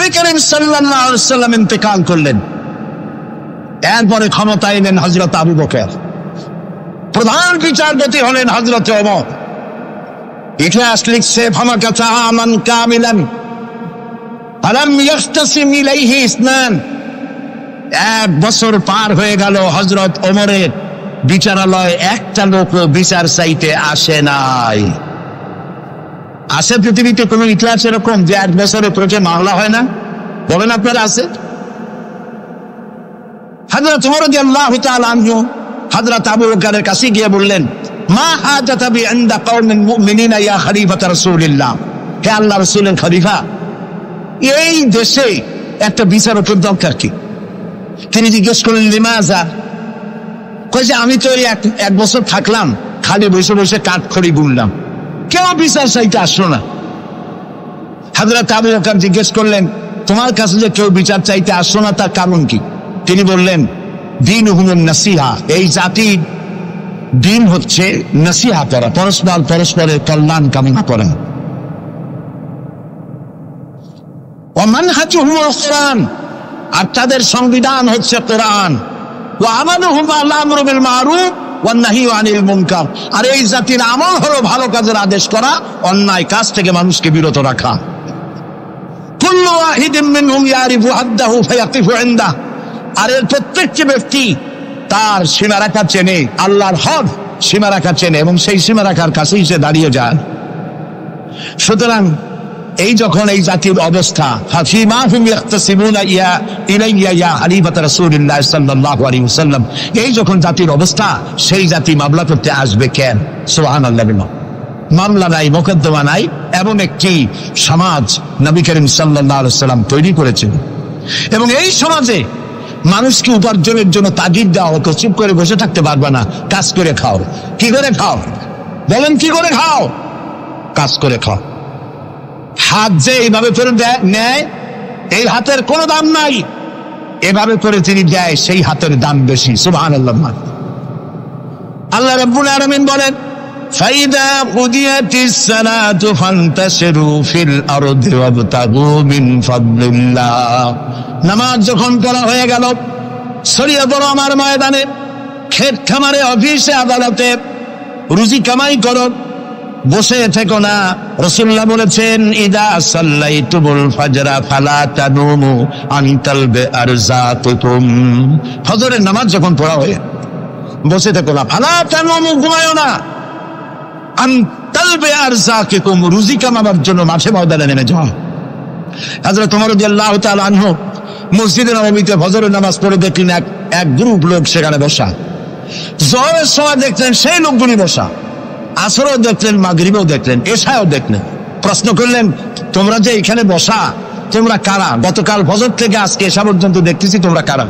নবী করিম সাল্লাল্লাহু আলাইহি ওয়াসাল্লাম ইন্তেকাল করলেন। এরপরে ক্ষমতায় এলেন হযরত আবু বকর, প্রধান বিচারপতি হলেন হযরত ওমর। ইতিহাস লিখছে ফামাকাতা আমান কামিলান ফালাম ইয়াখতাসিম ইলাইহি ইসনান। 1 বছর পার হয়ে গেল, হযরত ওমরের বিচারালয় একটা লোক বিচার চাইতে আসে নাই। আছে পৃথিবীতে কোন ইতিহাস এরকম যে 1 বছরে কোর্টে মামলা হয় না? বলেন আপনারা, আছে? হযরত ওমর রাদিয়াল্লাহু তাআলা আনহু হযরত আবু বকরের কাছে গিয়ে বললেন, মা হাজাতা বি ইনদা কওমিন মুমিনিনা ইয়া খলিফাত রাসূলিল্লাহ, হে আল্লাহর রাসূলের খলিফা, এই দেশে একটা বিচারকের দরকার কি? তিনি জিজ্ঞেস করলেন, লিমাযা? কই যে আমি তো 1 বছর থাকলাম, খালি বসে বসে কাঠখড়ি গুনলাম, কেউ বিচার চাইতে আসলো না। হযরত আবু বকর জিজ্ঞেস করলেন, তোমার কাছে যে কেউ বিচার চাইতে আসলো না, তার কারণ কি? তিনি বললেন, দীনুহুমুন নাসিহা, এই জাতির দিন হচ্ছে নাসিহা করা, পরস্পরের কল্যাণ কামনা করা। ওয়া মানহাজুহুমুল কুরআন, আর তাদের সংবিধান হচ্ছে কোরআন। ওয়া আমালুহুম আলা আমরি বিল মারুফ ওয়ান নাহয়ু আনিল মুনকার, আর এই জাতির আমল হলো ভালো কাজের আদেশ করা, অন্যায় কাজ থেকে মানুষকে বিরত রাখা। কুল্লু ওয়াহিদিন মিনহুম ইয়ারিফু হাদ্দাহু ফায়াকিফু ইনদাহু, আর এর প্রত্যেকটি ব্যক্তি তার সীমারেখা চেনে, আল্লাহর হদ সীমারেখা চেনে এবং সেই সীমারেখার কাছেই সে দাঁড়িয়ে যায়। সুতরাং এই যখন এই জাতির অবস্থা, ফাফিমা হুম ইয়াখতাসিমুনা ইলাইয়া ইয়া খলিফাত রাসূলিল্লাহ সাল্লাল্লাহু আলাইহি ওয়াসাল্লাম, এই যখন জাতির অবস্থা, সেই জাতি মামলা করতে আসবে কেন? সুবহানাল্লাহ। মামলা নাই, মোকদ্দমা নাই, এমন একটি সমাজ নবী করিম সাল্লাল্লাহু আলাইহি ওয়াসাল্লাম তৈরি করেছেন। এবং এই সমাজে মানুষকে উপার্জনের জন্য তাগিদ দেওয়া হতো, চুপ করে বসে থাকতে পারবে না, কাজ করে খাও। কি করে খাও? বলেন, কি করে খাও? কাজ করে খাও। হাত যে এইভাবে করে নেয়, এই হাতের কোনো দাম নাই, এভাবে করে তিনি দেয়, সেই হাতের দাম বেশি। সুবহানাল্লাহ। আল্লাহ রাব্বুল আলামিন বলেন, ফাইদা কুদিয়াতিস সালাতু ফান্তাশিরু ফিল আরদি ওয়াবতাগু মিন ফাদলিল্লাহ, নামাজ যখন পড়া হয়ে গেল, ছড়িয়ে পড়ো আমার ময়দানে, ক্ষেত খামারে, অফিসে, আদালতে, রুজি কামাই করো, বসে থেকো না। রাসূলুল্লাহ বলেছেন, ইদা সাল্লাইতুমুল ফাজরা ফালা তানুমু আন তালবে আরযাকুকুম, ফজরের নামাজ যখন পড়া হয়ে বসে থেকো না, ফালা তানুমু, ঘুমায়ো না, আন তালবে আরযাকুকুম, রুজি কামাবার জন্য মাঠে ময়দানে নেমে যাও। হযরত ওমর রাদিয়াল্লাহু তাআলা আনহু মসজিদে নববীতে ফজরের নামাজ পড়ে দেখলেন এক গ্রুপ লোক সেখানে বসা। জোহরের সময় দেখলেন সেই লোকগুলি বসা, আসরও দেখলেন, মাগরিবেও দেখলেন, এশাও দেখলেন। প্রশ্ন করলেন, তোমরা যে এখানে বসা, তোমরা কারা? গতকাল ফজর থেকে আজকে এশা পর্যন্ত দেখতেছি, তোমরা কারা?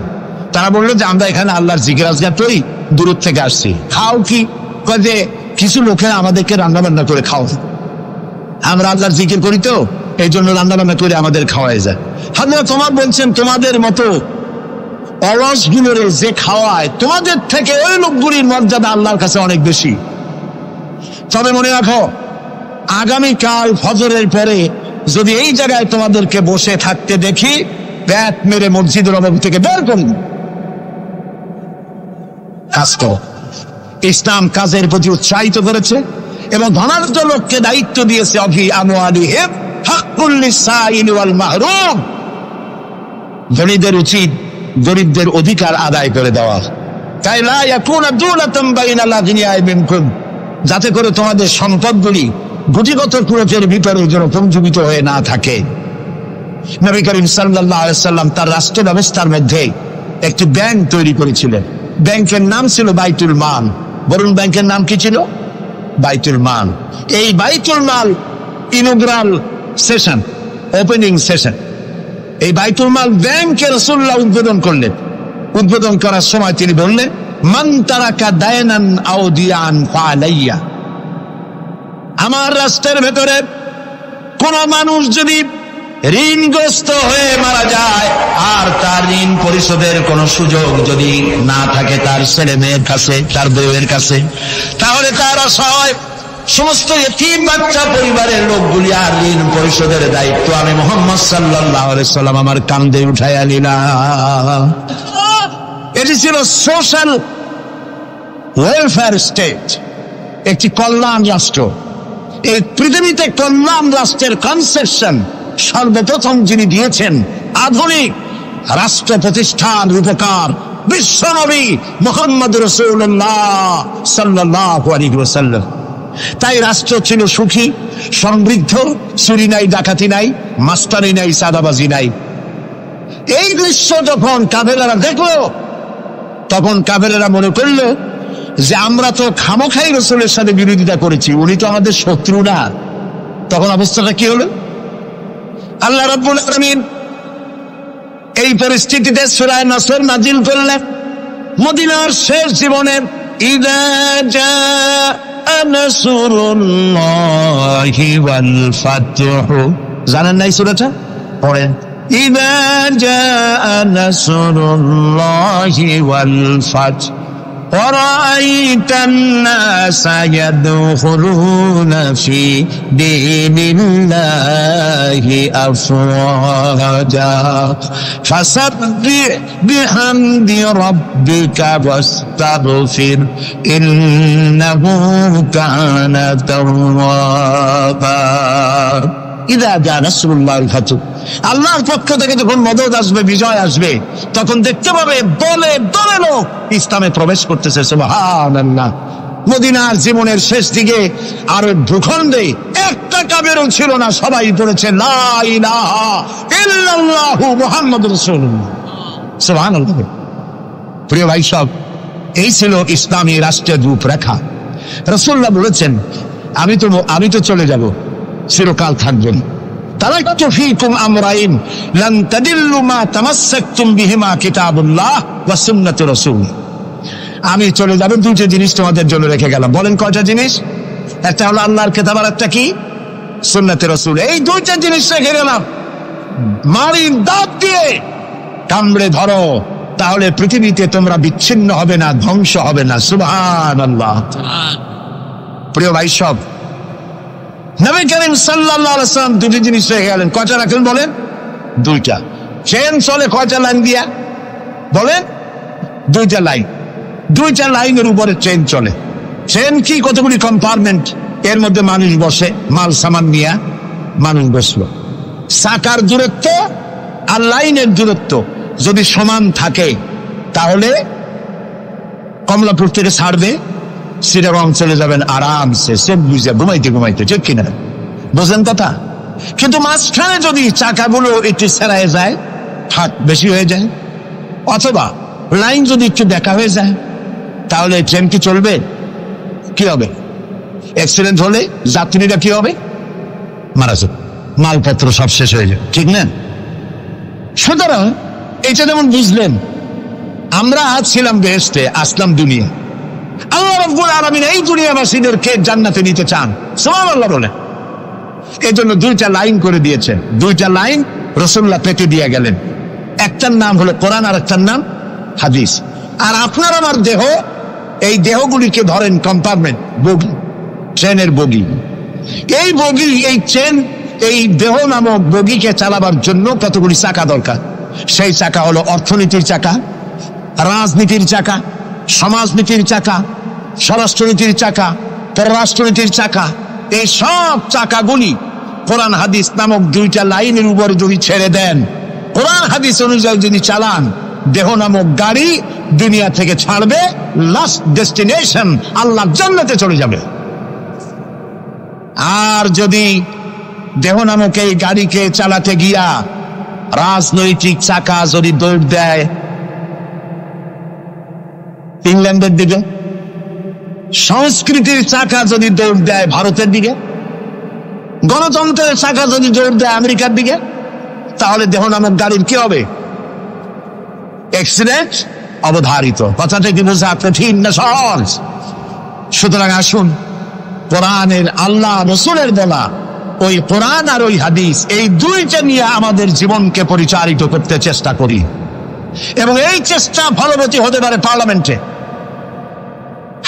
তারা বললো যে আমরা এখানে আল্লাহর জিকির আজগার করি, দূর থেকে আসছি। খাও কি? যে কিছু লোকেরা আমাদেরকে রান্না বান্না করে খাও, আমরা আল্লাহর জিকির করি তো এই জন্য রান্না বান্না করে আমাদের খাওয়াই যায়। হযরত ওমর বলছেন, তোমাদের মতো অলসগুলোরে যে খাওয়ায়, তোমাদের থেকে ওই লোকগুলির মর্যাদা আল্লাহর কাছে অনেক বেশি। তবে মনে রাখো, আগামীকাল ফজরের পরে যদি এই জায়গায় তোমাদেরকে বসে থাকতে দেখি, ব্যাট মেরে মসজিদের নববী থেকে বের করুন। কাজ করো। ইসলাম কাজের প্রতি উৎসাহিত করেছে এবং ধনাঢ্য লোককে দায়িত্ব দিয়েছে, অফি আমওয়ালিহিম হাক্কুল লিসাইল ওয়াল মাহরুম, ধনীদের উচিত গরিবদের অধিকার আদায় করে দেওয়া। তাই লা ইয়াকুনা দুলাতাম বাইনাল আগনিয়াই মিনকুম, যাতে করে তোমাদের সম্পদগুলি গুটিগত কুরুচের ভিতরে যেন পঞ্জীবিত হয়ে না থাকে। নবী করিম সাল্লাল্লাহু আলাইহি ওয়াসাল্লাম তার রাষ্ট্র ব্যবস্থার মধ্যে একটি ব্যাংক তৈরি করেছিলেন। ব্যাংকের নাম ছিল বাইতুল মাল। বলুন, ব্যাংকের নাম কি ছিল? বাইতুল মাল। এই বাইতুল মাল ইনগ্রাল সেশন, ওপেনিং সেশন, এই বাইতুল মাল ব্যাংকে রাসূলুল্লাহ উদ্বোধন করলেন। উদ্বোধন করার সময় তিনি বললেন, মান তারাকা দায়নান আও দিয়ান ফালাইয়া, আমার রাষ্ট্রের ভেতরে কোন মানুষ যদি ঋণগ্রস্ত হয়ে মারা যায় আর তার ঋণ পরিশোধের কোন সুযোগ যদি না থাকে তার ছেলে মেয়ের কাছে, তার বউয়ের কাছে, তাহলে তার অসহায় সমস্ত এতিম বাচ্চা পরিবারের লোকগুলি আর ঋণ পরিশোধের দায়িত্ব আমি মুহাম্মদ সাল্লাল্লাহু আলাইহি সাল্লাম আমার কাঁধে উঠাইয়া নিলাম। এটি ছিল সোশ্যাল ওয়েলফেয়ার স্টেট, একটি কল্যাণ রাষ্ট্র। এই পৃথিবীতে কল্যাণ রাষ্ট্রের কনসেপশন সর্বপ্রথম যিনি দিয়েছেন আধুনিক রাষ্ট্র প্রতিষ্ঠান রূপকার বিশ্বনবী মুহাম্মদ রাসূলুল্লাহ সাল্লাল্লাহু আলাইহি ওয়াসাল্লাম। তাই রাষ্ট্র ছিল সুখী, সমৃদ্ধ, চুরি নাই, ডাকাতি নাই, মাস্টারি নাই, সাদাবাজি নাই। এই দৃশ্য যখন কাফেরেরা দেখলো, তখন কাফেরেরা মনে করলো যে আমরা তো খামোখাই রাসূলের সাথে বিরোধিতা করেছি, উনি তো আমাদের শত্রু না। তখন অবস্থাটা কি হলো? আল্লাহ রাব্বুল আলামিন এই পরিস্থিতিতে সূরা নসর নাজিল করলেন। মদিনার শেষ জীবনের ইযা জাআ নাসরুল্লাহি ওয়াল ফাতহু, জানেন না এই সূরাটা? পড়েন, ইযা জাআ নাসরুল্লাহি ওয়াল ফাতহু ورأيت الناس يدخلون في دين الله أفواجا فسبح بحمد ربك واستغفر إنه كان توابا ইদা জা নাসরুল্লাহিল ফাতহু, আল্লাহর পক্ষ থেকে যখন মদদ আসবে, বিজয় আসবে, তখন দেখতে পাবে দলে দলে লোক ইসলামে প্রবেশ করতেছে। সুবহানাল্লাহ। মদিনার জীবনের শেষ দিকে আর ভূখণ্ডে একটা কাফেরও ছিল না, সবাই পড়েছে লা ইলাহা ইল্লাল্লাহু মুহাম্মাদুর রাসূলুল্লাহ। সুবহানাল্লাহ। প্রিয় ভাই সব, এই ছিল ইসলামী রাষ্ট্রের রূপরেখা। রাসূলুল্লাহ বলেছেন আমি তো চলে যাব, চিরকাল থাকবেন। তারাকতু ফীকুম আমরাইন লান তাদিল্লু মা তামাসসাকতুম বিহিমা কিতাবুল্লাহ ওয়া সুন্নাতুর রাসূল। আমি চলে যাব, দুটো জিনিস তোমাদের জন্য রেখে গেলাম। বলেন কয়টা জিনিস? একটা হলো আল্লাহর কিতাব, আর একটা কি? সুন্নাতুর রাসূল। এই দুইটা জিনিস রেখে গেলাম। মারির দাঁত দিয়ে কামড়ে ধরো, তাহলে পৃথিবীতে তোমরা বিচ্ছিন্ন হবে না, ধ্বংস হবে না। সুবহানাল্লাহ। প্রিয় ভাই সব, নবী করিম সাল্লাল্লাহু আলাইহি ওয়াসাল্লাম দুটি জিনিস রেখে গেলেন। কয়টা রাখলেন বলেন? দুইটা। চেন চলে কয়টা লাইন দিয়া? বলেন, দুইটা লাইন। দুইটা লাইনের উপরে চেন চলে। চেন কি? কতগুলি কম্পার্টমেন্ট, এর মধ্যে মানুষ বসে, মাল সামান নিয়ে মানুষ বসলো। চাকার দূরত্ব আর লাইনের দূরত্ব যদি সমান থাকে, তাহলে কমলাপুর থেকে ছাড়বে, চিটাগং চলে যাবেন আরামসে, সব বুঝে ঘুমাইতে ঘুমাইতে, ঠিক কিনা? বোঝেন কথা? কিন্তু মাঝখানে যদি চাকাগুলো একটু ছেড়ায় যায়, ফাঁক বেশি হয়ে যায়, অথবা লাইন যদি একটু দেখা হয়ে যায়, তাহলে ট্রেন কি চলবে? কি হবে? অ্যাক্সিডেন্ট হলে যাত্রীরা কি হবে? মারা যাবে, মালপত্র সব শেষ হয়ে যাবে, ঠিক না? সুতরাং এটা যেমন বুঝলেন, আমরা আজ ছিলাম বেহেশতে, আসলাম দুনিয়া। আল্লাহ রাব্বুল আলামিন এই দুনিয়াবাসীদেরকে জান্নাতে নিতে চান, সুবহানাল্লাহ বলে। এই জন্য দুইটা লাইন করে দিয়েছেন। দুইটা লাইন রাসূলুল্লাহ পেতে দিয়ে গেলেন। একটার নাম হলো কোরআন, আর একটার নাম হাদিস। আর আপনার আমার দেহ, এই দেহগুলিকে ধরেন কম্পার্টমেন্ট, বগি, ট্রেনের বগি। এই বগি, এই ট্রেন, এই দেহ নামক বগিকে চালাবার জন্য কতগুলি চাকা দরকার। সেই চাকা হলো অর্থনীতির চাকা, রাজনীতির চাকা, সমাজনীতির চাকা, স্বরাষ্ট্রনীতির চাকা, পররাষ্ট্রনীতির চাকা। এই সব চাকাগুলি কোরআন হাদিস নামক দুইটা লাইনের উপরে যদি ছেড়ে দেন, কোরআন হাদিস অনুযায়ী যদি চালান, দেহ নামক গাড়ি দুনিয়া থেকে ছাড়বে, লাস্ট ডেস্টিনেশন আল্লাহর জান্নাতে চলে যাবে। আর যদি দেহ নামক এই গাড়িকে চালাতে গিয়া রাজনৈতিক চাকা যদি দৌড় দেয় ইংল্যান্ডের দিকে, সংস্কৃতির চাকা যদি দৌড় দেয় ভারতের দিকে, গণতন্ত্রের চাকা যদি দৌড় দেয় আমেরিকার দিকে, তাহলে দেহ নামক গাড়ির কি হবে? অ্যাক্সিডেন্ট অবধারিত। কথাটা কি বোঝা কঠিন না সহজ? সুতরাং আসুন, কোরআনের, আল্লাহ রসুলের বলা ওই কোরআন আর ওই হাদিস, এই দুইটা নিয়ে আমাদের জীবনকে পরিচালিত করতে চেষ্টা করি। এবং এই চেষ্টা ফলবতী হতে পারে পার্লামেন্টে।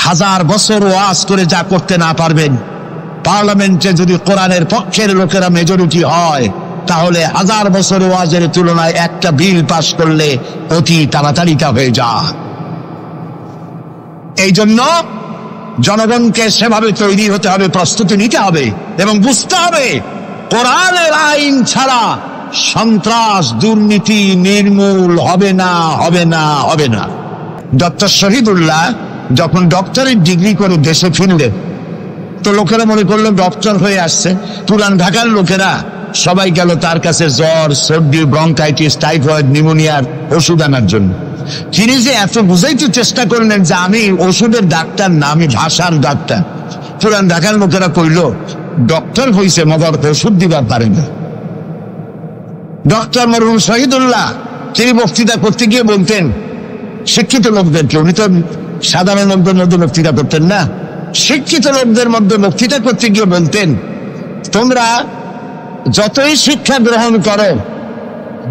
1000 বছর ওয়াজ করে যা করতে না পারবেন, পার্লামেন্টে যদি কোরআনের পক্ষের লোকেরা মেজরিটি হয়, তাহলে 1000 বছর ওয়াজের তুলনায় একটা বিল পাশ করলে অতি তাড়াতাড়ি তা হয়ে যায়। এই জন্য জনগণকে সেভাবে তৈরি হতে হবে, প্রস্তুতি নিতে হবে এবং বুঝতে হবে কোরআনের আইন ছাড়া সন্ত্রাস দুর্নীতি নির্মূল হবে না, হবে না, হবে না। ডক্টর শহীদুল্লাহ যখন ডক্টরের ডিগ্রি করে দেশে ফিরলেন, তো লোকেরা মনে করলো ডক্টর হয়ে আসছে। পুরান ঢাকার লোকেরা সবাই গেল তার কাছে জ্বর, সর্দি, ব্রঙ্কাইটিস, টাইফয়েড, নিউমোনিয়ার ওষুধ আনার জন্য। তিনি যে এত বুঝাইতে চেষ্টা করলেন যে আমি ওষুধের ডাক্তার না, আমি ভাষার ডাক্তার। পুরান ঢাকার লোকেরা কইল ডক্টর হইছে মগর ওষুধ দিবার পারে না। ডক্টর মরহুম শহীদুল্লাহ তিনি বক্তৃতা করতে গিয়ে বলতেন শিক্ষিত লোকদেরকে, উনি তো সাধারণ লোকদের মধ্যে বক্তৃতা করতেন না, শিক্ষিত লোকদের মধ্যে বক্তৃতা করতে গিয়ে বলতেন, তোমরা যতই শিক্ষা গ্রহণ করো,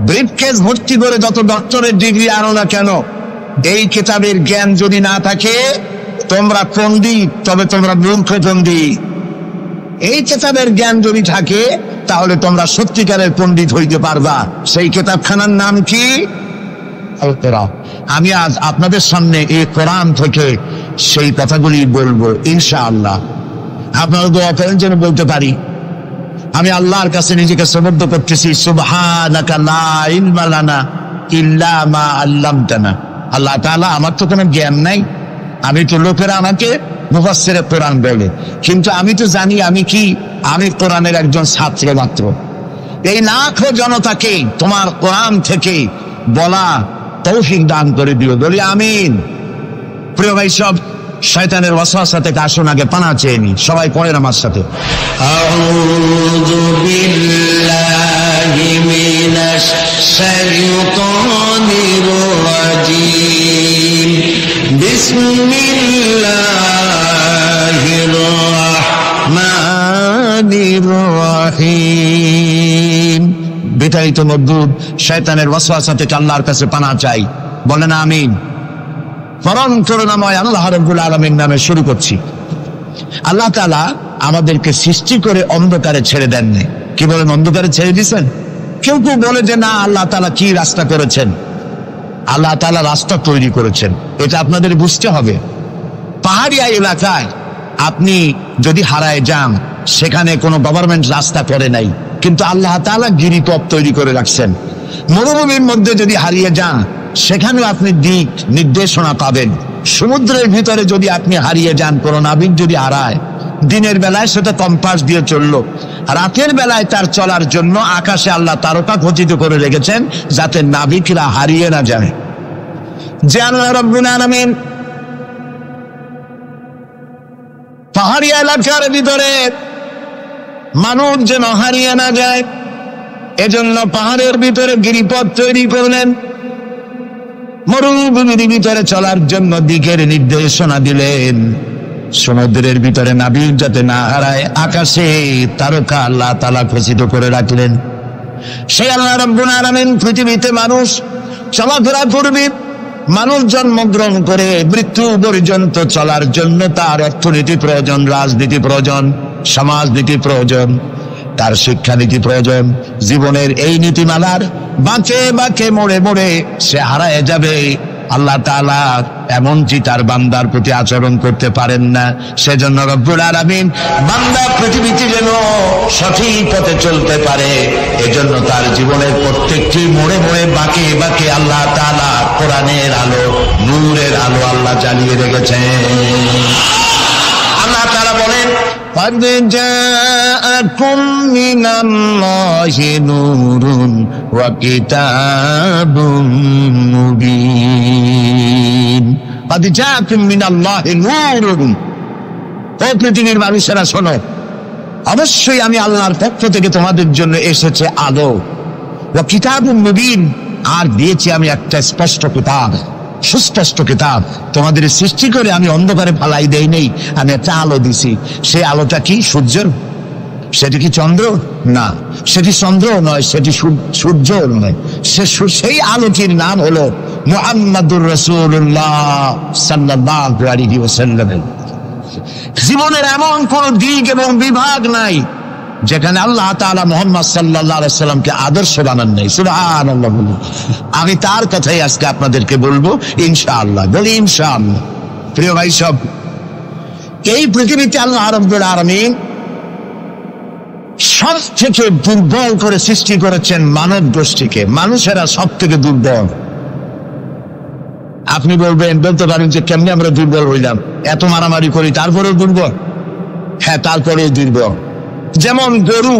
ব্রিফকেস ভর্তি করে যত ডক্টরের ডিগ্রি আনো না কেন, এই কিতাবের জ্ঞান যদি না থাকে তোমরা পণ্ডিত, তবে তোমরা মূর্খ পণ্ডিত। এই কিতাবের জ্ঞান যদি থাকে তাহলে তোমরা সত্যিকারের পণ্ডিত হইতে পারবা। সেই কিতাবখানার নাম কি? আমি আজ আপনাদের সামনে এই কোরআন থেকে সেই কথাগুলি বলবো ইনশাআল্লাহ। আপনারা দোয়া করেন যেন বলতে পারি। আমি আল্লাহর কাছে নিজেকে সমর্থ করতেছি, সুবহানাকা লা ইলমা লানা ইল্লা মা আল্লামতানা। আল্লাহ তাআলা, আমার তো কোনো জ্ঞান নাই, আমি তো লোকেরা আমাকে মুফাসসিরে কোরআন বলে, কিন্তু আমি তো জানি আমি কি, আমি কোরআনের একজন ছাত্র মাত্র। এই লাখো জনতাকে তোমার কোরআন থেকে বলা তৌফিক দান করে দিও, বলি আমিন। প্রিয় ভাই সব, শয়তানের ওয়াসওয়াসা থেকে আসুন আগে পানা চেয়ে নি। সবাই পড়েন আমার সাথে, আউযু বিল্লাহি মিনাশ শাইতানির রাজীম, বিসমিল্লাহির রাহমানির রাহিম। বিতাড়িত মজদুর শয়তানের ওয়াসওয়াসা থেকে আল্লাহর কাছে পানা চাই, বলেন আমিন। পরম করুণাময় আল্লাহ রাব্বুল আলামিন নামে শুরু করছি। আল্লাহ তাআলা আমাদেরকে সৃষ্টি করে অন্ধকারে ছেড়ে দেননি। কি বলেন, অন্ধকারে ছেড়ে দিয়েছেন? কেউ কেউ বলে যে না, আল্লাহ তাআলা কি রাস্তা করেছেন? আল্লাহ তাআলা রাস্তা তৈরি করেছেন, এটা আপনাদের বুঝতে হবে। পাহাড়ি এলাকায় আপনি যদি হারায় যান, সেখানে কোনো গভর্নমেন্ট রাস্তা করে নাই, কিন্তু আল্লাহ তাআলা গিরিপথ তৈরি করে রাখছেন। মরুভূমির মধ্যে যদি হারিয়ে যান, সেখানেও আপনি দিক নির্দেশনা পাবেন। সমুদ্রের ভিতরে যদি আপনি হারিয়ে যান, কোনো নাবিক যদি হারায়, দিনের বেলায় সেটা কম্পাস দিয়ে চললো, রাতের বেলায় তার চলার জন্য আকাশে আল্লাহ তারকা খচিত করে রেখেছেন, যাতে নাবিকরা হারিয়ে না যায়। যে আল্লাহ রাব্বুল আলামিন পাহাড়ি এলাকার ভিতরে মানুষ যেন হারিয়ে না যায়, এজন্য পাহাড়ের ভিতরে গিরিপথ তৈরি করলেন। মরুভূমির ভিতরে চলার জন্য দিকের নির্দেশনা দিলেন। সমুদ্রের ভিতরে নাবিক যাতে না হারায়, আকাশে তারকা আল্লাহ তাআলা খচিত করে রাখলেন। সেই আল্লাহ রাব্বুল আলামিন পৃথিবীতে মানুষ চলাফেরা করবে, মানুষ জন্মগ্রহণ করে মৃত্যু পর্যন্ত চলার জন্য তার অর্থনীতি প্রয়োজন, রাজনীতি প্রয়োজন, সমাজনীতি প্রয়োজন, তার শিক্ষানীতি প্রয়োজন। জীবনের এই নীতিমালার বাঁকে বাঁকে মোড়ে মোড়ে সে হারায় যাবে। আল্লাহ তাআলা এমনকি তার বান্দার প্রতি আচরণ করতে পারেন না। সেজন্য রব্বুল আলামিন বান্দা পৃথিবীতে যেন সঠিক পথে চলতে পারে, এজন্য তার জীবনের প্রত্যেকটি মোড়ে মোড়ে বাঁকে বাঁকে আল্লাহ তাআলা কোরআনের আলো, নূরের আলো আল্লাহ জ্বালিয়ে রেখেছেন। আল্লাহ তাআলা বলেন, قد جاءكم من الله نور وكتاب مبين। قد جاءكم من الله نور। ও পৃথিবীর মানুষেরা শোনো, অবশ্যই আমি আল্লাহর পক্ষ থেকে তোমাদের জন্য এসেছে আলো, ওয়া কিতাবুম মুবিন, আর দিয়েছি আমি একটা স্পষ্ট কিতাব, সুস্পষ্ট কিতাব। তোমাদের সৃষ্টি করে আমি অন্ধকারে ফালাই দেই নেই, আমি একটা আলো দিছি। সেই আলোটা কি? সূর্য? সেটি কি চন্দ্র? না, সেটি চন্দ্র নয়, সেটি সূর্য নয়। সেই আলোটির নাম হলো মুহাম্মাদুর রাসূলুল্লাহ সাল্লাল্লাহু আলাইহি ওয়াসাল্লাম। জীবনের এমন কোন দিক এবং বিভাগ নাই যেখানে আল্লাহ তাআলা মুহাম্মদ সাল্লাল্লাহু আলাইহি সাল্লামকে আদর্শ বানান নাই। সুবহানাল্লাহ বলুন। আমি তার কথাই আজকে আপনাদেরকে বলবো ইনশাআল্লাহ। বলি ইনশাআল্লাহ। প্রিয় ভাই সব, এই পৃথিবীতে আল্লাহ রাব্বুল আলামিন সব থেকে দুর্বল করে সৃষ্টি করেছেন মানব গোষ্ঠীকে। মানুষেরা সব থেকে দুর্বল। আপনি বলতে পারেন যে কেমনি আমরা দুর্বল হইলাম, এত মারামারি করি তারপরেও দুর্বল? হ্যাঁ, তারপরেও দুর্বল। যেমন গরু,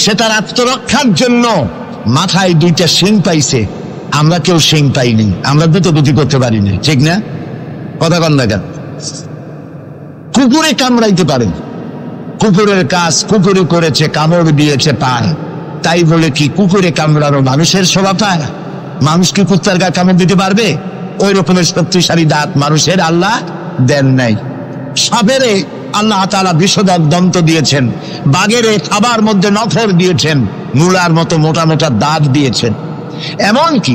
সে তার আত্মরক্ষার জন্য মাথায় 2টা শিং পাইছে, আমরা কেউ শিং পাইনি, আমরা দ্রুতগতি করতে পারিনি, ঠিক না? কথা কন না কেন? কুকুরে কামড়াইতে পারে, কুকুরের কাজ কুকুরে করেছে, কামড় দিয়েছে পায়, তাই বলে কি কুকুরে কামড়ানো মানুষের স্বভাব? পায়? মানুষ কি কুত্তার গায়ে কামড় দিতে পারবে? ওই রকমের শক্তিশালী দাঁত মানুষের আল্লাহ দেন নাই। সাপেরে আল্লাহ তাআলা বিষধর দন্ত দিয়েছেন, বাঘের খাবার মধ্যে নখর দিয়েছেন, মূলার মতো মোটা মোটা দাঁত দিয়েছেন। এমনকি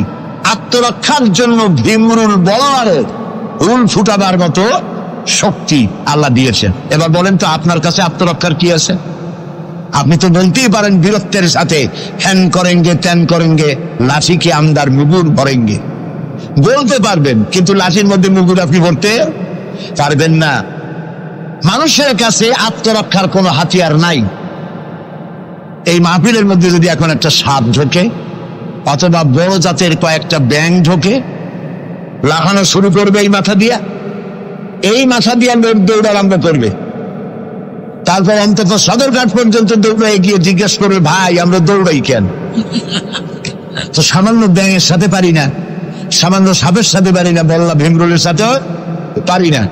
আত্মরক্ষার জন্য ভীমরুল বলারের রুল ফুটাবার মতো শক্তি আল্লাহ দিয়েছেন। এবার বলেন তো, আপনার কাছে আত্মরক্ষার কি আছে? আপনি তো বলতেই পারেন বীরত্বের সাথে, হ্যান করেঙ্গে ত্যান করেঙ্গে, লাঠি কে আমদার মুগুর ভরেঙ্গে, বলতে পারবেন, কিন্তু লাঠির মধ্যে মুগুর আপনি ভরতে পারবেন না। মানুষের কাছে আত্মরক্ষার কোনো হাতিয়ার নাই। এই মাহফিলের মধ্যে যদি এখন একটা সাপ ঢোকে অথবা বড় জাতের কয়েকটা ব্যাঙ ঢোকে, লাফানো শুরু করবে এই মাথা দিয়া, এই মাথা দিয়ে দৌড় আরম্ভ করবে। তারপর অন্তত সদরঘাট পর্যন্ত দৌড়ে গিয়ে জিজ্ঞেস করবে, ভাই আমরা দৌড়াই কেন? তো সামান্য ব্যাঙের সাথে পারি না, সামান্য সাপের সাথে পারি না, বললা ভীমরুলের সাথেও পারি না।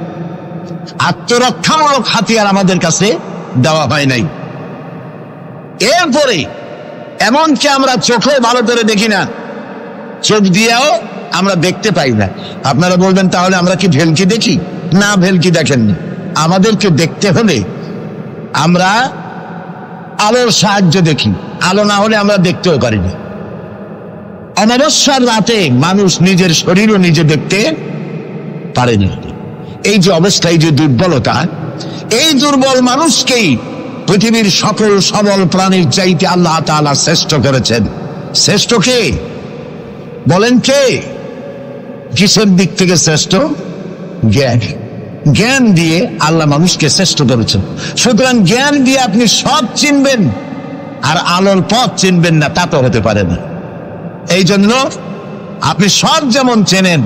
আত্মরক্ষামূলক হাতিয়ার আমাদের কাছে দেওয়া হয় নাই। এরপরে এমনকি আমরা চোখে ভালো করে দেখি না, চোখ দিয়েও আমরা দেখতে পাই না। আপনারা বলবেন তাহলে আমরা কি ভেলকি দেখি? না, ভেলকি দেখেননি। আমাদেরকে দেখতে হলে আমরা আলোর সাহায্য দেখি, আলো না হলে আমরা দেখতেও পারি না। অমাবস্যার রাতে মানুষ নিজের শরীরও নিজে দেখতে পারে না। এই যে অবস্থা, এই যে দুর্বলতা, এই দুর্বল মানুষকেই পৃথিবীর সকল সবল প্রাণীর চাইতে আল্লাহ তাআলা শ্রেষ্ঠ করেছেন। শ্রেষ্ঠ কে বলেন? কে? কিসের দিক থেকে শ্রেষ্ঠ? জ্ঞান। জ্ঞান দিয়ে আল্লাহ মানুষকে শ্রেষ্ঠ করেছেন। সুতরাং জ্ঞান দিয়ে আপনি সব চিনবেন, আর আলোর পথ চিনবেন না, তা তো হতে পারে না। এই জন্য আপনি সব যেমন চেনেন,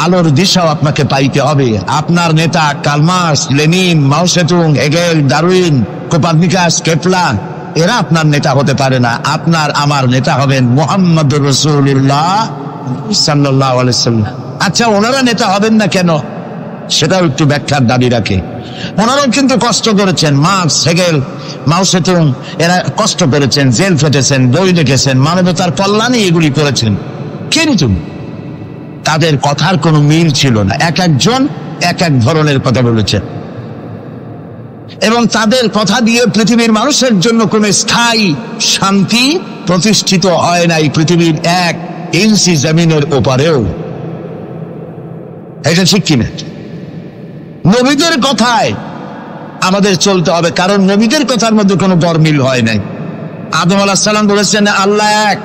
আলোর দিশাও আপনাকে পাইতে হবে। আপনার নেতা Karl Marx, Lenin, Mao Tsetung, Hegel, Darwin, Copernicus, Kepler, এরা আপনার নেতা হতে পারে না। আপনার আমার নেতা হবেন মুহাম্মদুর রাসূলুল্লাহ সাল্লাল্লাহু আলাইহি ওয়াসাল্লাম। আচ্ছা, ওনারা নেতা হবেন না কেন? সেটাও একটু ব্যাখ্যার দাবি রাখে। ওনারাও কিন্তু কষ্ট করেছেন। মার্কস, হেগেল, মাও সেতুং, এরা কষ্ট করেছেন, জেল খেটেছেন, বই লিখেছেন, মানবতার কল্যাণে এগুলি করেছেন। কিন্তু তাদের কথার কোনো মিল ছিল না। এক একজন এক এক ধরনের কথা বলেছেন, এবং তাদের কথা দিয়ে পৃথিবীর মানুষের জন্য কোনো স্থায়ী শান্তি প্রতিষ্ঠিত হয় নাই পৃথিবীর 1 ইঞ্চি জমিনের ওপারেও। এটা ঠিক কিনা? নবীদের কথায় আমাদের চলতে হবে, কারণ নবীদের কথার মধ্যে কোনো গরমিল হয় নাই। আদম আলাইহিস সালাম বলেছেন আল্লাহ এক,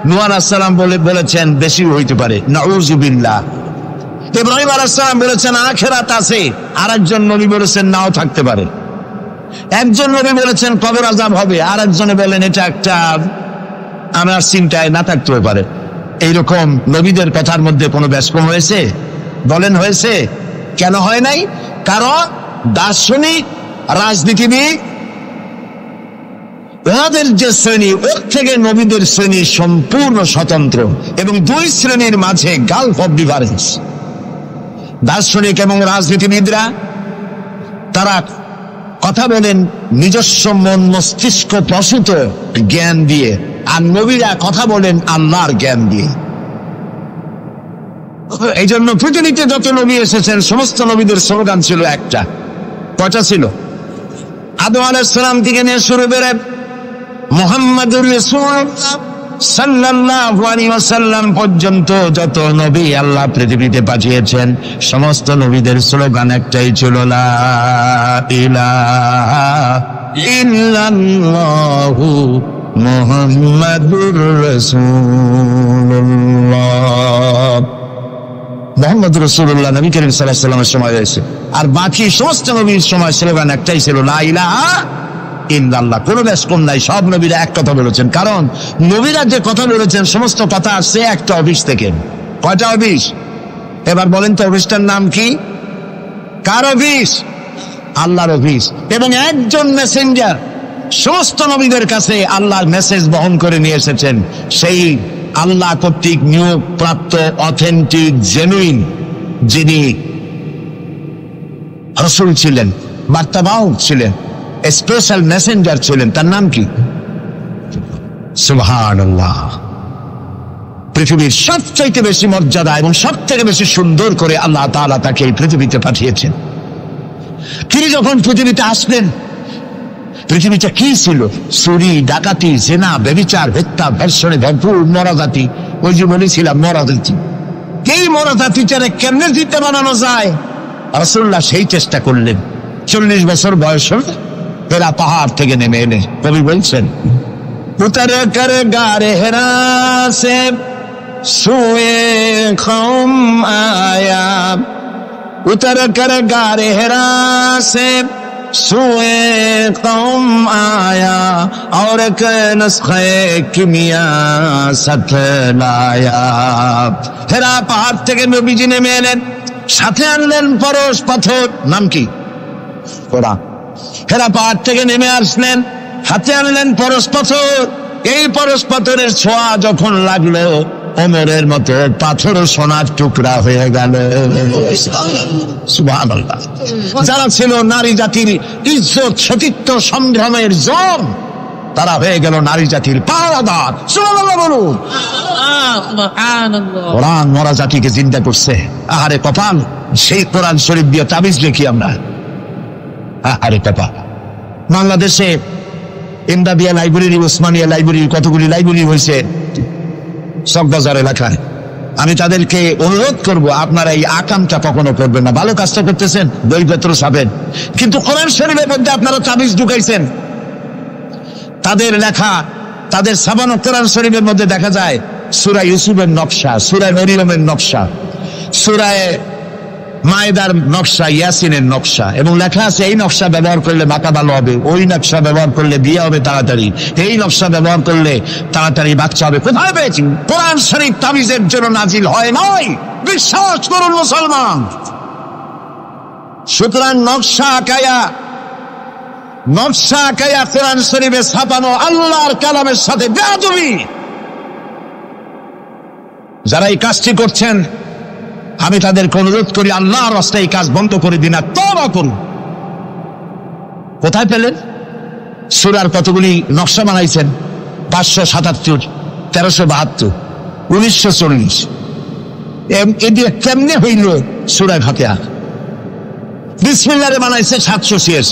নূহ আলাইহিস সালাম বলেছেন বেশি হইতে পারে, নাউযুবিল্লাহ। ইব্রাহিম আলাইহিস সালাম বলেছেন আখিরাত আছে, আরেকজন নবী বলেছেন নাও থাকতে পারে। একজন নবী বলেছেন কবর আযাব হবে, আরেকজনে বলেন এটা একটা আমার চিন্তায় না থাকতেও পারে। এইরকম নবীদের কথার মধ্যে কোনো ব্যাসকম হয়েছে? বলেন হয়েছে? কেন হয় নাই? কারণ দার্শনিক, রাজনীতিবিদ, ওদের যে শ্রেণী, ওর থেকে নবীদের শ্রেণী সম্পূর্ণ স্বতন্ত্র, এবং 2 শ্রেণীর মাঝে গালফ অফ ডিফারেন্স। দার্শনিক এবং রাজনীতিবিদরা তারা কথা বলেন নিজস্ব মন মস্তিষ্ক প্রসূত জ্ঞান দিয়ে, আর নবীরা কথা বলেন আল্লাহর জ্ঞান দিয়ে। এই জন্য পৃথিবীতে যত নবী এসেছেন সমস্ত নবীদের স্লোগান ছিল একটা। কয়টা ছিল? আদম আলাইহিস সালাম থেকে নিয়ে শুরু করে মুহাম্মাদুর রাসূলুল্লাহ সাল্লাল্লাহু আলাইহি ওয়াসাল্লাম পর্যন্ত যত নবী আল্লাহ পৃথিবীতে পাঠিয়েছেন সমস্ত নবীদের স্লোগান একটাই ছিল, লা ইলাহা ইল্লাল্লাহু মুহাম্মাদুর রাসূলুল্লাহ। মুহাম্মদুর রাসূলুল্লাহ নবী করিম সাল্লাল্লাহু আলাইহি ওয়াসাল্লামের সময় হয়েছে। আর বাকি সমস্ত নবীর সময় স্লোগান একটাই ছিল, লা ইলাহা ইল্লাল্লাহ। কোনো বেশ কম নাই, সব নবীরা এক কথা বলেছেন। কারণ নবীরা যে কথা বলেছেন সমস্ত কথা আসছে একটা অফিস থেকে। কয়টা অফিস? এবার বলেন তো অফিসটার নাম কি? কার অফিস? আল্লাহর অফিস। এবং একজন মেসেঞ্জার সমস্ত নবীদের কাছে আল্লাহর মেসেজ বহন করে নিয়ে এসেছেন, সেই আল্লাহ কর্তৃক নিয়োগ প্রাপ্ত অথেন্টিক জেনুইন যিনি রাসূল ছিলেন, বার্তাবাহক ছিলেন, স্পেশাল মেসেঞ্জার ছিলেন, তার নাম কি? সুবহানাল্লাহ। পৃথিবীর সবচাইতে বেশি মর্যাদা এবং সব থেকে বেশি সুন্দর করে আল্লাহ তাআলা তাকে এই পৃথিবীতে পাঠিয়েছেন। তিনি যখন পৃথিবীতে আসলেন, পৃথিবীটা কি ছিল? চুরি, ডাকাতি, জেনা, ব্যভিচার, হত্যা, ধর্ষণে ভরপুর মরাজাতি। ওই যে বলেছিলাম মরাজাতি, এই মরাজাতিটারে কেমনে জিতে বানানো যায়, রাসূলুল্লাহ সেই চেষ্টা করলেন। 40 বছর বয়স হলে হেরা পাহাড় থেকে নেমে এনে কবি বলছেন, উতর কর গারে হেরা সে সুয়ে কওম আয়া, উতর কর গারে হেরা সে সুয়ে কওম আয়া, और एक नुस्खे किमिया साथ लाया। হেরা পাহাড় থেকে নবীজি নেমে এলেন, সাথে আনলেন পরশ পাথর, নাম কি? কোরআন। হেরা পাহাড় থেকে নেমে আসলেন, হাতে আনলেন পরশ পাথর। এই পরশ পাথরের ছোঁয়া যখন লাগলো, ওমরের মতো পাথর সোনার টুকরা হয়ে গেল। সুবহানাল্লাহ। যারা ছিল নারী জাতির ইজ্জত, সতীত্ব, সংগ্রামের জম, তারা হয়ে গেল নারী জাতির পাহারাদার। সুবহানাল্লাহ বলুন। কোরআন মরা জাতিকে জিন্দা করছে। আহারে কপাল, সেই কোরআন শরীফ দিয়ে তাবিজ লিখি আমরা। আরে বাবা, বাংলাদেশে ইমদাদিয়া লাইব্রেরি, ওসমানিয়া লাইব্রেরি, কতগুলি লাইব্রেরি হয়েছে চকবাজার এলাকায়। আমি তাদেরকে অনুরোধ করব, আপনারা এই আকামটা কখনো করবেন না। ভালো কাজটা করতেছেন, বইপত্র ছাপেন, কিন্তু কোরআন শরীফের মধ্যে আপনারা তাবিজ ঢুকাইছেন। তাদের লেখা, তাদের ছাপানো কোরআন শরীফের মধ্যে দেখা যায় সূরা ইউসুফের নকশা, সূরা মরিয়মের নকশা, সূরা মায়েদার নকশা, ইয়াসিনের নকশা, এবং লেখা আছে এই নকশা ব্যবহার করলে মাথা ভালো হবে, ওই নকশা ব্যবহার করলে বিয়ে হবে তাড়াতাড়ি, এই নকশা ব্যবহার করলে তাড়াতাড়ি বাচ্চা হবে। কোথায় পেয়েছি? কোরআন শরীফ তাবিজের জন্য নাজিল হয় নাই, বিশ্বাস করুন মুসলমান। সুতরাং নকশা আঁকায়া কোরআন শরীফে ছাপানো আল্লাহর কালামের সাথে বেয়াদবি। যারা এই কাজটি করছেন, আমি তাদেরকে অনুরোধ করি, আল্লাহর রাস্তায় এই কাজ বন্ধ করে দিন, আর তওবা করুন। কোথায় পেলেন? সূরার কতগুলি নকশা বানাইছেন, 577, 1372, 1940। এদিকে কেমনে হইল সূরা ফাতিহা? বিসমিল্লাহরে বানাইছে 786।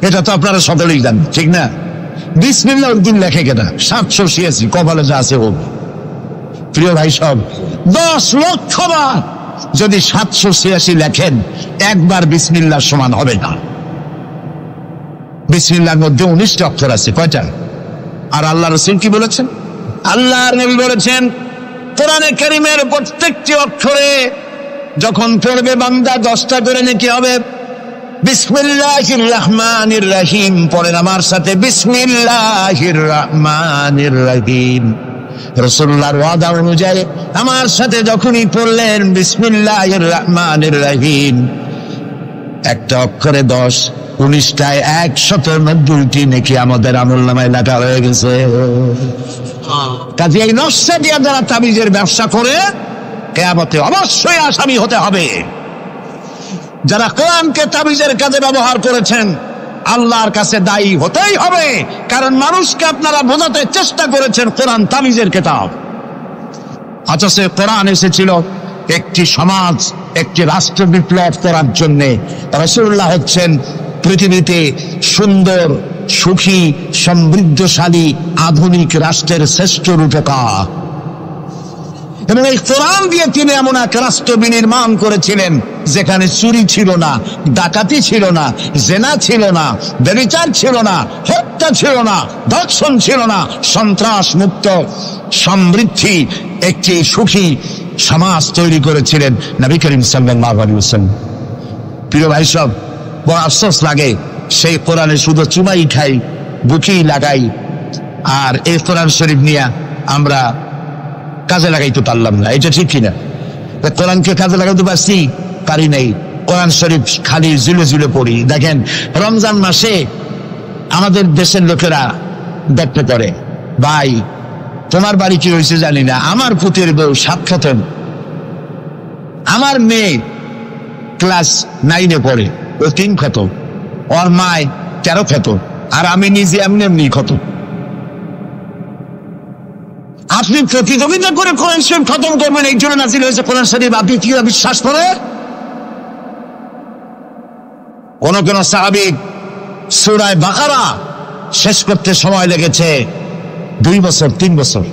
এটা তো আপনারা সকলেই জানেন, ঠিক না? বিসমিল্লাহ উদ্দিন লেখে কেনা 786, কপালে যা আছে হোক। প্রিয় ভাই সব, 10 লক্ষ বার যদি 786 লেখেন, একবার বিসমিল্লাহর সমান হবে না। বিসমিল্লাহর মধ্যে 19টা অক্ষর আছে, কয়টা? আর আল্লাহ রাসূল কি বলেছেন? আল্লাহর নবী বলেছেন, কোরআনে কারীমের প্রত্যেকটি অক্ষরে যখন পড়বে বান্দা 10টা করে নেকি হবে। বিসমিল্লাহির রহমানির রহিম পড়েন আমার সাথে, বিসমিল্লাহির রহমানির রহিম। রাসূলুল্লাহর ওয়াদা অনুযায়ী আমার সাথে যখনই পড়লেন বিসমিল্লাহির রহমানির রহিম, একটা অক্ষরে 10, 19টায় 190টি নেকি আমাদের আমলনামায় লেখা হয়ে গেছে। কাজে এই নকশা দিয়ে যারা তাবিজের ব্যবসা করে, কিয়ামতে অবশ্যই আসামি হতে হবে। যারা কোরআনকে তাবিজের কাজে ব্যবহার করেছেন, আল্লাহর কাছে দায়ী হতেই হবে। কারণ মানুষকে আপনারা বোঝাতে চেষ্টা করেছেন কোরআন তাবিজের কিতাব, অথচ কোরআন এসেছিল একটি সমাজ, একটি রাষ্ট্র বিপ্লব করার জন্য। রাসূলুল্লাহ হচ্ছেন পৃথিবীতে সুন্দর সুখী সমৃদ্ধশালী আধুনিক রাষ্ট্রের শ্রেষ্ঠ রূপকার। এবং এই কোরআন দিয়ে তিনি এমন এক রাষ্ট্র বিনির্মাণ করেছিলেন যেখানে চুরি ছিল না, ডাকাতি ছিল না, জেনা ছিল না, ব্যভিচার ছিল না, হত্যা ছিল না, ধর্ষণ ছিল না, সন্ত্রাস মুক্ত সমৃদ্ধি একটি সুখী সমাজ তৈরি করেছিলেন নবী করিম সাল্লাল্লাহু আলাইহি ওয়াসাল্লাম। প্রিয় ভাই সব, বড় আফসোস লাগে সেই কোরআনে শুধু চুমাই খাই, বুকেই লাগাই, আর এই কোরআন শরীফ নিয়ে আমরা কাজে লাগাইতে পারলাম না। এটা ঠিক কিনা? কোরআনকে কাজে লাগাইতে পারছি? পারি নাই। কোরআন শরীফ খালি ঝুলে ঝুলে পড়ি। দেখেন, রমজান মাসে আমাদের দেশের লোকেরা ব্যক্ত করে, ভাই তোমার বাড়ি কি হয়েছে জানি না, আমার পুতের বউ 7 খতম, আমার মেয়ে ক্লাস 9-এ পড়ে, ও 3 খতম, ওর মায় 13 খতম, আর আমি নিজে এমনি এমনি খতম। আপনি প্রতিযোগিতা করে কোরআন শরীফ খতম করবেন, এই জন্য নাযিল হয়েছে কোরআন শরীফ। আপনি কি বিশ্বাস করেন? কোন কোন সাহাবী সূরা বাকারা শেষ করতে সময় লেগেছে 2 বছর 3 বছর।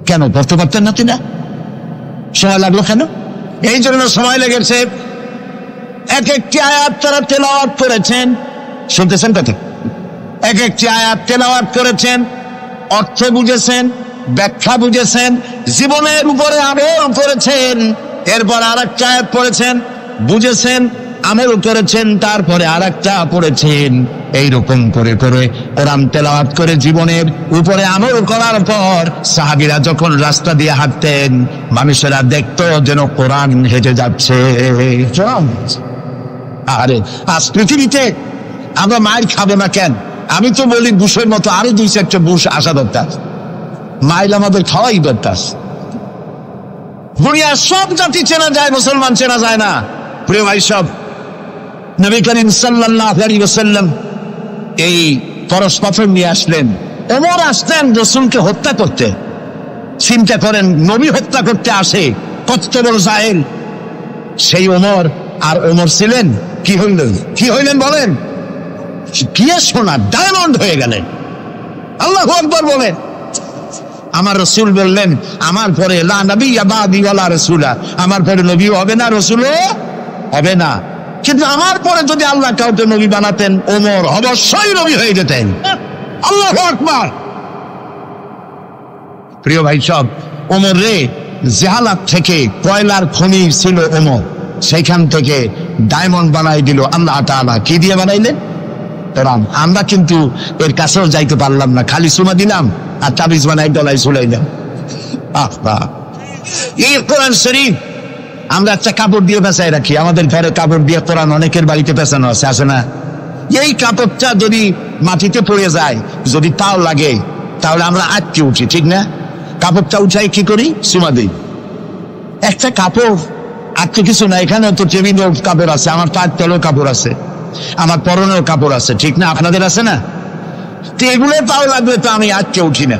কেন পড়তে পারতেন না? তিনি সময় লাগলো কেন? এই জন্য সময় লেগেছে, এক একটি আয়াত তারা তেলাওয়াত করেছেন। শুনতেছেন কথা? এক একটি আয়াত তেলাওয়াত করেছেন, অর্থ বুঝেছেন, ব্যাখ্যা বুঝেছেন, জীবনের উপরে আমল করেছেন, এরপর আরেকটা আয়াত পড়েছেন, বুঝেছেন, আমল করেছেন, তারপরে আরেকটা পড়েছেন। এইরকম করে করে কোরআন তেলাওয়াত করে জীবনের উপরে আমল করার পর সাহাবীরা যখন রাস্তা দিয়ে হাঁটতেন, মানুষেরা দেখতো যেন কোরআন হেঁটে যাচ্ছে। আরে আজ পৃথিবীতে আমরা মায়ের খাবো না কেন? আমি তো বলি বুশের মতো আরো 2-4টা বুশ আসা দরকার। মাইল আমাদের খাওয়াই দরকার। দুনিয়ার সব জাতি চেনা যায়, মুসলমান চেনা যায় না। প্রিয় ভাই সব, নবী করিম সাল্লাল্লাহু আলাইহি ওয়াসাল্লাম এই পরশ পাথর নিয়ে আসলেন। ওমর আসতেন রাসূলকে হত্যা করতে। চিন্তা করেন, নবী হত্যা করতে আসে, কত বড় জাহেল সেই ওমর। আর ওমর ছিলেন কি হইলেন বলেন? কি সোনা ডায়মন্ড হয়ে গেলেন। আল্লাহু আকবার বলেন। আমার রাসূল বললেন, আমার পরে লা নবিয়্যা বাদি ওয়ালা রাসূলা, আমার পরে নবীও হবে না, রাসূলও হবে না। কিন্তু আমার পরে যদি আল্লাহ কাউকে নবী বানাতেন, ওমর অবশ্যই নবী হয়ে যেতেন। আল্লাহু আকবার। প্রিয় ভাই সব, ওমর রে জাহালাত থেকে কয়লার খনি ছিল ওমর, সেইখান থেকে ডায়মন্ড বানাই দিল আল্লাহ তাআলা। কি দিয়ে বানাইলেন? কোরআন। আমরা কিন্তু এর কাছেও যাইতে পারলাম না, খালি চুমা দিলাম আর তাবিজ বানাই গলায় ঝুলাইলাম। এই কোরআন শরীফ আমরা একটা কাপড় দিয়ে পেঁচাই রাখি। আমাদের ঘরে কাপড় দিয়ে কোরআন অনেকের বাড়িতে পেঁচানো আছে, আছে না? এই কাপড়টা যদি মাটিতে পড়ে যায়, যদি পাও লাগে, তাহলে আমরা আটকে উঠি, ঠিক না? কাপড়টা উঠাই কি করি? চুমা দিই। একটা কাপড় আটকে কিছু না, এখানে তো টেবিলেও কাপড় আছে, আমার পায়ের তলেও কাপড় আছে, আমার পরনেও কাপড় আছে, ঠিক না? আপনাদের আছে না? তো এগুলো পাও লাগবে তো আমি আটকে উঠি না।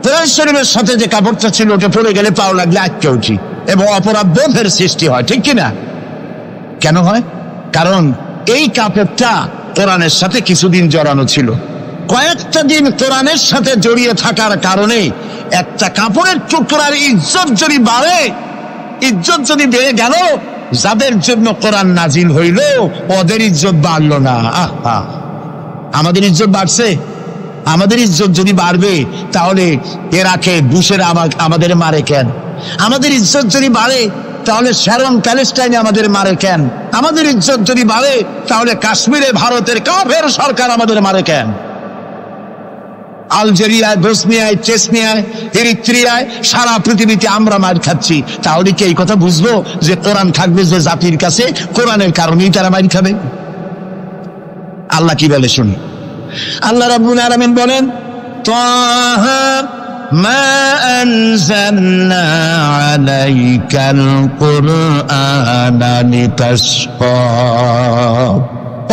কোরআন শরীফের সাথে যে কাপড়টা ছিল ওটা পড়ে গেলে পাও লাগলে আটকে উঠি এবং অপরাধ বোধের সৃষ্টি হয়, ঠিক কিনা? কেন হয়? কারণ এই কাপড়টা কোরআনের সাথে কিছুদিন জড়ানো ছিল। কয়েকটা দিন কোরআনের সাথে জড়িয়ে থাকার কারণে একটা কাপড়ের টুকরার ইজ্জত যদি বাড়ে, ইজ্জত যদি বেড়ে গেল, যাদের জন্য কোরআন নাজিল হইল ওদের ইজ্জত বাড়লো না। আমাদের ইজ্জত বাড়ছে। আমাদের ইজ্জত যদি বাড়বে তাহলে ইরাকে বুশেরা আমাদের মারে কেন? আমাদের ইজ্জত যদি বাড়ে তাহলে শ্যারন প্যালেস্টাইনে আমাদের মারে কেন? আমাদের ইজ্জত যদি বাড়ে তাহলে কাশ্মীরে ভারতের কাফের সরকার আমাদের মারে কেন? আলজেরিয়ায়, বসনিয়ায়, চেচনিয়ায়, এরিত্রিয়ায়, সারা পৃথিবীতে আমরা মার খাচ্ছি। তাহলে কি এই কথা বুঝবো যে কোরআন থাকবে যে জাতির কাছে, কোরআনের কারণেই তারা মার খাবে? আল্লাহ কি বলে শুনি। আল্লাহ রাব্বুল আলামিন বলেন, তাহা মা আনজালনা আলাইকাল কুরআনা লিতাশকা।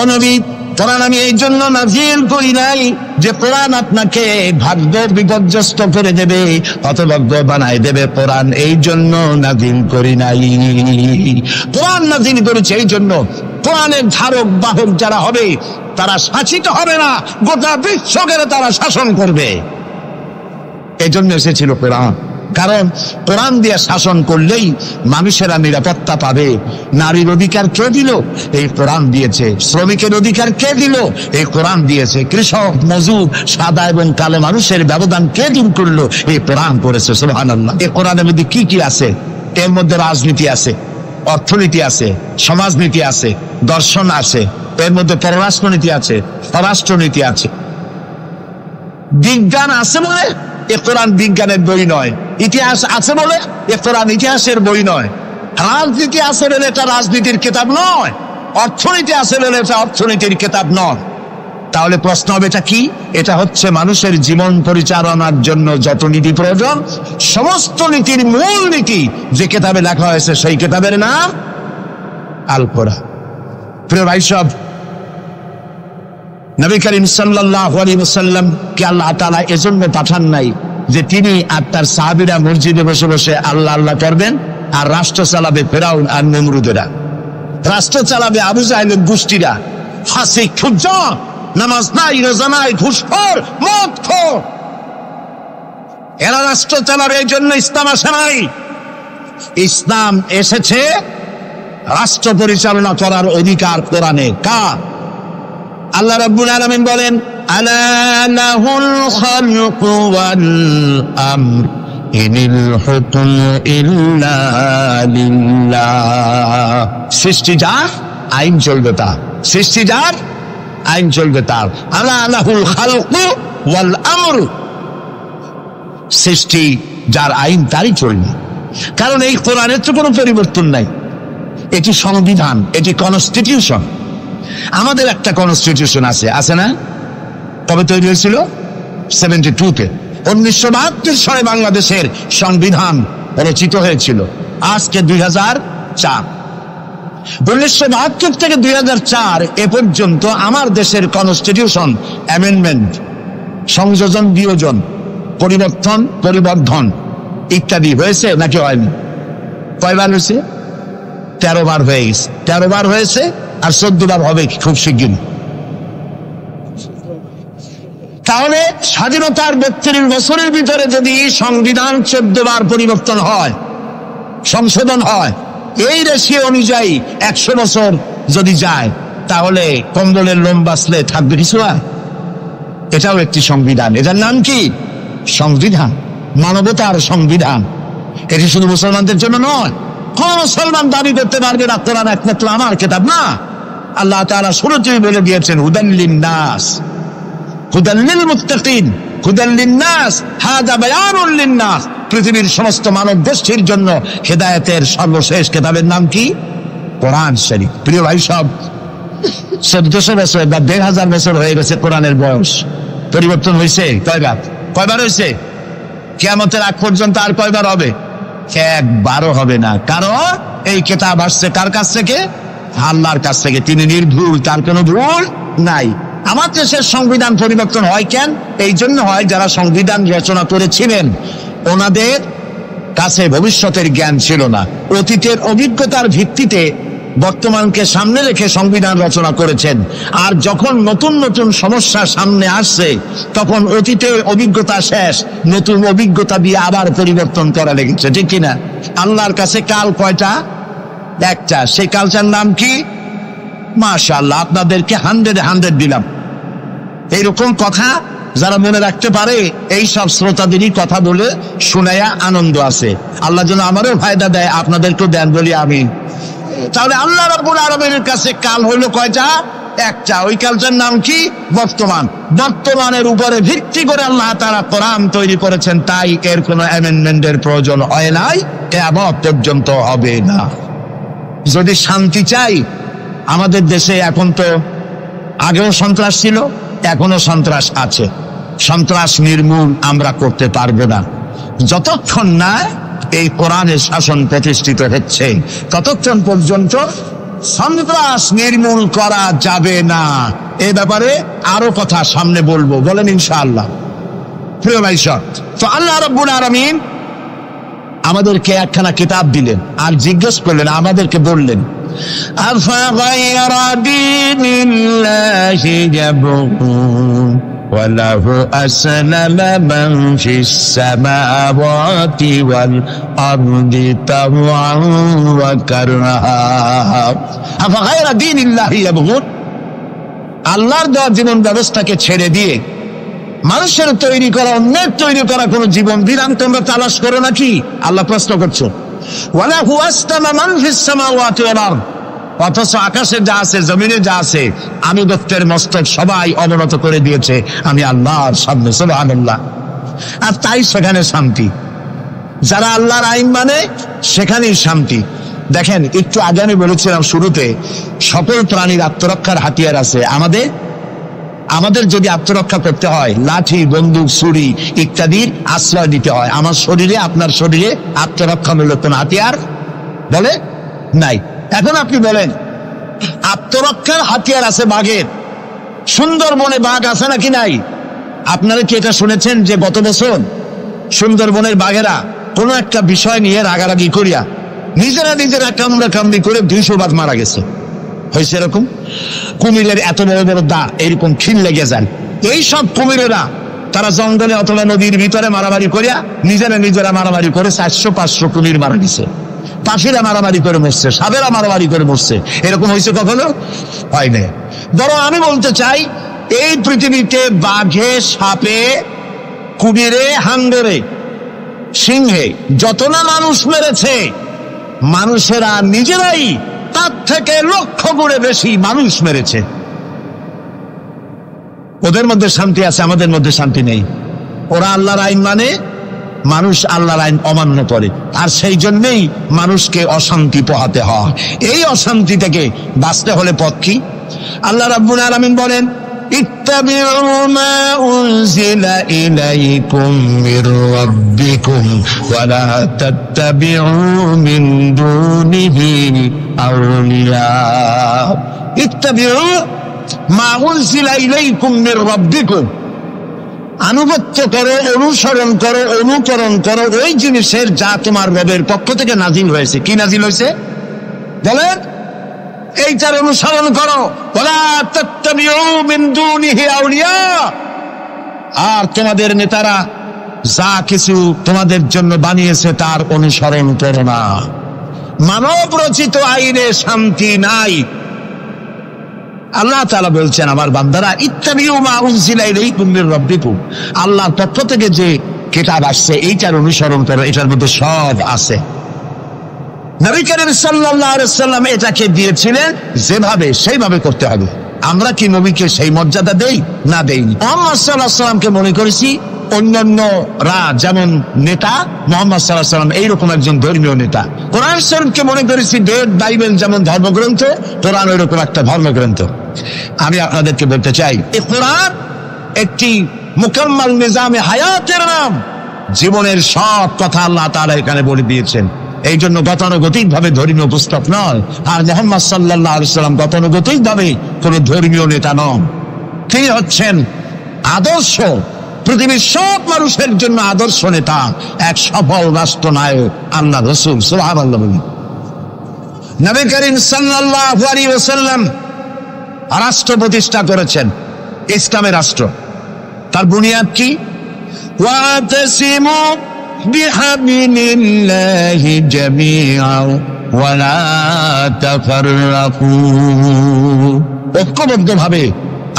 ও নবী, কোরআন আমি এই জন্য নাজিল করি নাই যে কোরআন আপনাকে ভাগ্য বিপর্যস্ত করে দেবে, হতভাগ্য বানাই দেবে। কোরআন এই জন্য নাজিল করি নাই। কোরআন নাজিল করেছে এই জন্য কোরআনের ধারক বাহক যারা হবে তারা শাসিত হবে না, গোটা বিশ্বকে তারা শাসন করবে। এই জন্য এসেছিল কোরআন, কারণ কোরআন দিয়ে শাসন করলেই মানুষেরা নিরাপত্তা পাবে। নারীর অধিকার কে দিল? এই কোরআন দিয়েছে। শ্রমিকের অধিকার কে দিল? এই কোরআন দিয়েছে। কৃষক, মজুর, সাদা এবং কালো মানুষের ব্যবধান কে দূর করলো? এই কোরআন করেছে। সুবহানাল্লাহ। এই কোরআনের মধ্যে কি কি আছে? এর মধ্যে রাজনীতি আছে, অর্থনীতি আছে, সমাজনীতি আছে, দর্শন আছে, এর মধ্যে পররাষ্ট্রনীতি আছে, স্বরাষ্ট্রনীতি আছে। বিজ্ঞান আছে বলে এ কোরআন বিজ্ঞানের বই নয়। ইতিহাস আছে বলে এ কোরআন ইতিহাসের বই নয়। রাজনীতি আছে বলে এটা রাজনীতির কিতাব নয়। অর্থনীতি আছে বলে এটা অর্থনীতির কিতাব নয়। তাহলে প্রশ্ন হবে এটা কি? এটা হচ্ছে মানুষের জীবন পরিচালনার জন্য যত নীতি প্রয়োজন, সমস্ত নীতির মূল নীতি যে কিতাবে লেখা হয়েছে সেই কিতাবের নাম আল কোরআন। প্রিয় ভাই সব, নবী করিম সাল্লাল্লাহু আলাইহি ওয়াসাল্লাম কে আল্লাহ তাআলা এজন্য পাঠান নাই যে তিনি আর তার সাহাবীরা মসজিদে বসে বসে আল্লাহ আল্লাহ করবেন আর রাষ্ট্র চালাবে ফেরাউন আর নমরুদেরা, রাষ্ট্র চালাবে আবু জাহেলের গোষ্ঠীরা, ফাসিক, ফুজ্জার, নামাজ নাই, রোজা নাই, ঘুষখোর, মদখোর, এরা রাষ্ট্র চালাবে। এই জন্য ইসলাম আসে নাই। ইসলাম এসেছে রাষ্ট্র পরিচালনা করার অধিকার কোরআনে কার? আল্লাহ রাব্বুল আলামিন বলেন, আলা লাহুল খালকু ওয়াল আমর ইনিল হুকমু ইল্লা লিল্লাহ। সৃষ্টি যার, আইন চলবে তার। সৃষ্টি যার, আইন চলবে তার। আলা লাহুল খালকু ওয়াল আমর, সৃষ্টি যার, আইন তারই চলবে। কারণ এই কোরআনের তো কোনো পরিবর্তন নাই। এটি সংবিধান, এটি কনস্টিটিউশন। আমাদের একটা কনস্টিটিউশন আছে, আছে না? তবে তৈরি হয়েছিল 72-তে। 1972 সালে বাংলাদেশের সংবিধান রচিত হয়েছিল। আজকে 2004। 1972 থেকে 2004 এ পর্যন্ত আমার দেশের কনস্টিটিউশন অ্যামেন্ডমেন্ট, সংযোজন, বিয়োজন, পরিবর্তন, পরিবর্ধন ইত্যাদি হয়েছে নাকি হয়নি? কয়বার হয়েছে? 13 বার হয়ে গেছে। 13 বার হয়েছে আর 14 বার হবে খুব শিগগির। তাহলে স্বাধীনতার 32 বছরের ভিতরে যদি সংবিধান 14 বার পরিবর্তন হয়, সংশোধন হয়, এই রেশিও অনুযায়ী 100 বছর যদি যায়, তাহলে কম্বলের লোম বাঁচলে থাকবে কিছু? এটাও একটি সংবিধান। এটার নাম কি? সংবিধান, মানবতার সংবিধান। এটি শুধু মুসলমানদের জন্য নয়। কোন মুসলমান দাবি করতে পারবে না কোরআন একমাত্র আমার কিতাব? না। আল্লাহ তাআলা শুরুতেই বলে দিয়েছেন, হুদাল লিন-নাস, হুদাল লিল-মুত্তাকিন, হুদাল লিন-নাস, হাযা বায়ানুল লিন-নাস। পৃথিবীর সমস্ত মানব গোষ্ঠীর জন্য হেদায়েতের সর্বশেষ কিতাবের নাম কি? কোরআন শরীফ। প্রিয় ভাই সব, 1400 বছর বা 1500 বছর হয়ে গেছে কোরআনের বয়স। পরিবর্তন হয়েছে কয়বার? কয়বার হয়েছে? কিয়ামতের আগ পর্যন্ত আর কয়বার হবে? একবারও হবে না। কারণ এই কিতাব আসছে কার কাছ থেকে? আল্লাহর কাছ থেকে। তিনি নির্ভুল, তার কোনো ভুল নাই। আমার দেশের সংবিধান পরিবর্তন হয় কেন? এই জন্য হয়, যারা সংবিধান রচনা করেছিলেন ওনাদের কাছে ভবিষ্যতের জ্ঞান ছিল না। অতীতের অভিজ্ঞতার ভিত্তিতে বর্তমানকে সামনে রেখে সংবিধান রচনা করেছেন। আর যখন নতুন নতুন সমস্যা সামনে আসছে, তখন অতীতের অভিজ্ঞতা শেষ, নতুন অভিজ্ঞতা দিয়ে আবার পরিবর্তন করা লেগেছে, ঠিক কিনা? আল্লাহর কাছে কাল কয়টা? একটা। সেই কালটার নাম কি? মাশাআল্লাহ, আপনাদেরকে 100 দিলাম। এইরকম কথা যারা মনে রাখতে পারে, এই সব শ্রোতাদেরই কথা বলে শুনাইয়া আনন্দ আছে। আল্লাহ যেন আমারও ফায়দা দেয়, আপনাদেরকেও দেন বলি আমি। তাহলে আল্লাহ রাব্বুল আলামিনের কাছে কাল হইল কয়টা? একটা। ওই কালটার নাম কি? বর্তমান। বর্তমানের উপরে ভিত্তি করে আল্লাহ তাআলা কোরআন তৈরি করেছেন, তাই এর কোনো অ্যামেন্ডমেন্টের প্রয়োজন হয় নাই, কিয়ামত পর্যন্ত হবে না। যদি শান্তি চাই, আমাদের দেশে এখন তো আগেও সন্ত্রাস ছিল, এখনো সন্ত্রাস আছে। সন্ত্রাস নির্মূল আমরা করতে পারবো না যতক্ষণ না এই কোরআনের শাসন প্রতিষ্ঠিত হচ্ছে, ততক্ষণ পর্যন্ত সন্ত্রাস নির্মূল করা যাবে না। এ ব্যাপারে আরো কথা সামনে বলবো, বলেন ইনশাআল্লাহ। প্রিয় ভাই সব, তো আল্লাহ রাব্বুল আলামিন আমাদেরকে একখানা কিতাব দিলেন আর জিজ্ঞেস করলেন, আমাদেরকে বললেন আফাগায়রা দীনিল্লাহি ইয়াবগুন ওয়া লাহু আসলামা মান ফিস সামাওয়াতি ওয়াল আরদি তাওআন ওয়া কারহা। আফাগায়রা দীনিল্লাহি ইয়াবগুন, আল্লাহর দেওয়া জীবন ব্যবস্থাকে ছেড়ে দিয়ে মানুষের তৈরি করা, অন্যের তৈরি করা কোন জীবন বিধান তোমরা তালাশ করো নাকি? আল্লাহ প্রশ্ন করছো। ওয়ালাহু আসলামা মান ফিস সামাওয়াতি ওয়াল আরদ, অথচ আকাশে যা আছে, জমিনে যা আছে, আনুগত্যের মস্তক সবাই অবনত করে দিয়েছে আমি আল্লাহর সামনে। সুবহানাল্লাহ। আর তাই সেখানে শান্তি, যারা আল্লাহর আইন মানে সেখানেই শান্তি। দেখেন, একটু আগে আমি বলেছিলাম শুরুতে, সকল প্রাণীর আত্মরক্ষার হাতিয়ার আছে। আমাদের যদি আত্মরক্ষা করতে হয়, লাঠি, বন্দুক, ছুরি ইত্যাদির আশ্রয় দিতে হয়। আমার শরীরে, আপনার শরীরে আত্মরক্ষামূলক কোন হাতিয়ার বলে নাই। এখন আপনি বলেন, আত্মরক্ষার হাতিয়ার আছে বাঘের। সুন্দরবনে বাঘ আছে নাকি নাই? আপনারা কি এটা শুনেছেন যে গত বছর সুন্দরবনের বাঘেরা কোনো একটা বিষয় নিয়ে রাগারাগি করিয়া নিজেরা কামড়াকামড়ি করে 200 বাঘ মারা গেছে? হয়েছে এরকম? কুমিরের এত বড় বড় দা এরকম খিল লেগে যান। এই সব কুমিরেরা তারা জঙ্গলে অথবা নদীর ভিতরে মারামারি করিয়া নিজেরা মারামারি করে 400-500 কুমির মারা দিছে। পাখিরা মারামারি করে মরছে, সাপেরা মারামারি করে মরছে। এরকম হয়েছে কখনো? হয় না। বরং আমি বলতে চাই, এই পৃথিবীতে বাঘে, সাপে, কুমিরে, হাঙ্গরে, সিংহে যত না মানুষ মেরেছে, মানুষেরা নিজেরাই তার থেকে 1,00,000 গুণে বেশি মানুষ মেরেছে। ওদের মধ্যে শান্তি আছে, আমাদের মধ্যে শান্তি নেই। ওরা আল্লাহর আইন মানে, মানুষ আল্লাহর আইন অমান্য করে, আর সেই জন্যই মানুষকে অশান্তি পোহাতে হয়। এই অশান্তি থেকে বাঁচতে হলে পথ কি? আল্লাহ রাব্বুল আলামিন বলেন, ইত্তাবিউ মা উনজিলা ইলাইকুম মির রাব্বিকুম ওয়া লা তাত্তাবিউ মিন দুনিহি আউলিয়া। ইত্তাবিউ মা উনজিলা ইলাইকুম মির রাব্বিকুম, আনুগত্য করো, অনুসরণ করো, অনুকরণ করো ওই জিনিসের যা তোমার রবের পক্ষ থেকে নাজিল হয়েছে। কি নাজিল হয়েছে বলেন? এইটার অনুসরণ করো। ওয়ালা তাত্তাবিউ মিন দুনিহি আউলিয়া। আর তোমাদের নেতারা যা কিছু তোমাদের জন্য বানিয়েছে তার অনুসরণ করো না। মানব রচিত আইনে শান্তি নাই। আল্লাহ তাআলা বলছেন, আমার বান্দারা, ইত্তাবিউ মা উনজিলা ইলাইকুম মির রাব্বিকুম, আল্লাহর পক্ষ থেকে যে কিতাব আসছে এইটার অনুসরণ করো, এটার মধ্যে সব আছে। নবী করিম সাল্লাল্লাহু আলাইহি ওয়াসাল্লাম এটাকে দিয়েছিলেন যেভাবে, সেইভাবে করতে হবে। আমরা কি নবীকে সেই মর্যাদা দেই? না দেইনি। মুহাম্মদ সাল্লাল্লাহু আলাইহি ওয়াসাল্লামকে মনে করেছি অন্যান্যরা যেমন নেতা, মুহাম্মদ সাল্লাল্লাহু আলাইহি ওয়াসাল্লাম এইরকম একজন ধর্মীয় নেতা। কোরআন শরীফকে মনে করেছি বাইবেল যেমন ধর্মগ্রন্থ, কোরআন ওইরকম একটা ধর্মগ্রন্থ। আমি আপনাদেরকে বলতে চাই, এই কোরআন একটি মুকাম্মাল নিজামে হায়াতের নাম। জীবনের সব কথা আল্লাহ তাআলা এখানে বলে দিয়েছেন। এই জন্য গতানুগতিক ভাবে ধর্মীয় পুস্তক নয়। আর মুহাম্মদ সাল্লাল্লাহু আলাইহি ওয়াসাল্লাম গতানুগতিক ভাবে কোন ধর্মীয় নেতা নন। তিনি হচ্ছেন আদর্শ, পৃথিবীর সব মানুষের জন্য আদর্শ নেতা, এক সফল রাষ্ট্রনায়ক, আল্লাহ রাসূল। সুবহানাল্লাহ। নবী করিম সাল্লাল্লাহু আলাইহি ওয়াসাল্লাম রাষ্ট্র প্রতিষ্ঠা করেছেন, ইসলামের রাষ্ট্র। তার বুনিয়াদ কি? ওয়াতাসিমু বিহাবিলিল্লাহি জামিআন ওয়া লা তাফাররাকু। ঐক্যবদ্ধভাবে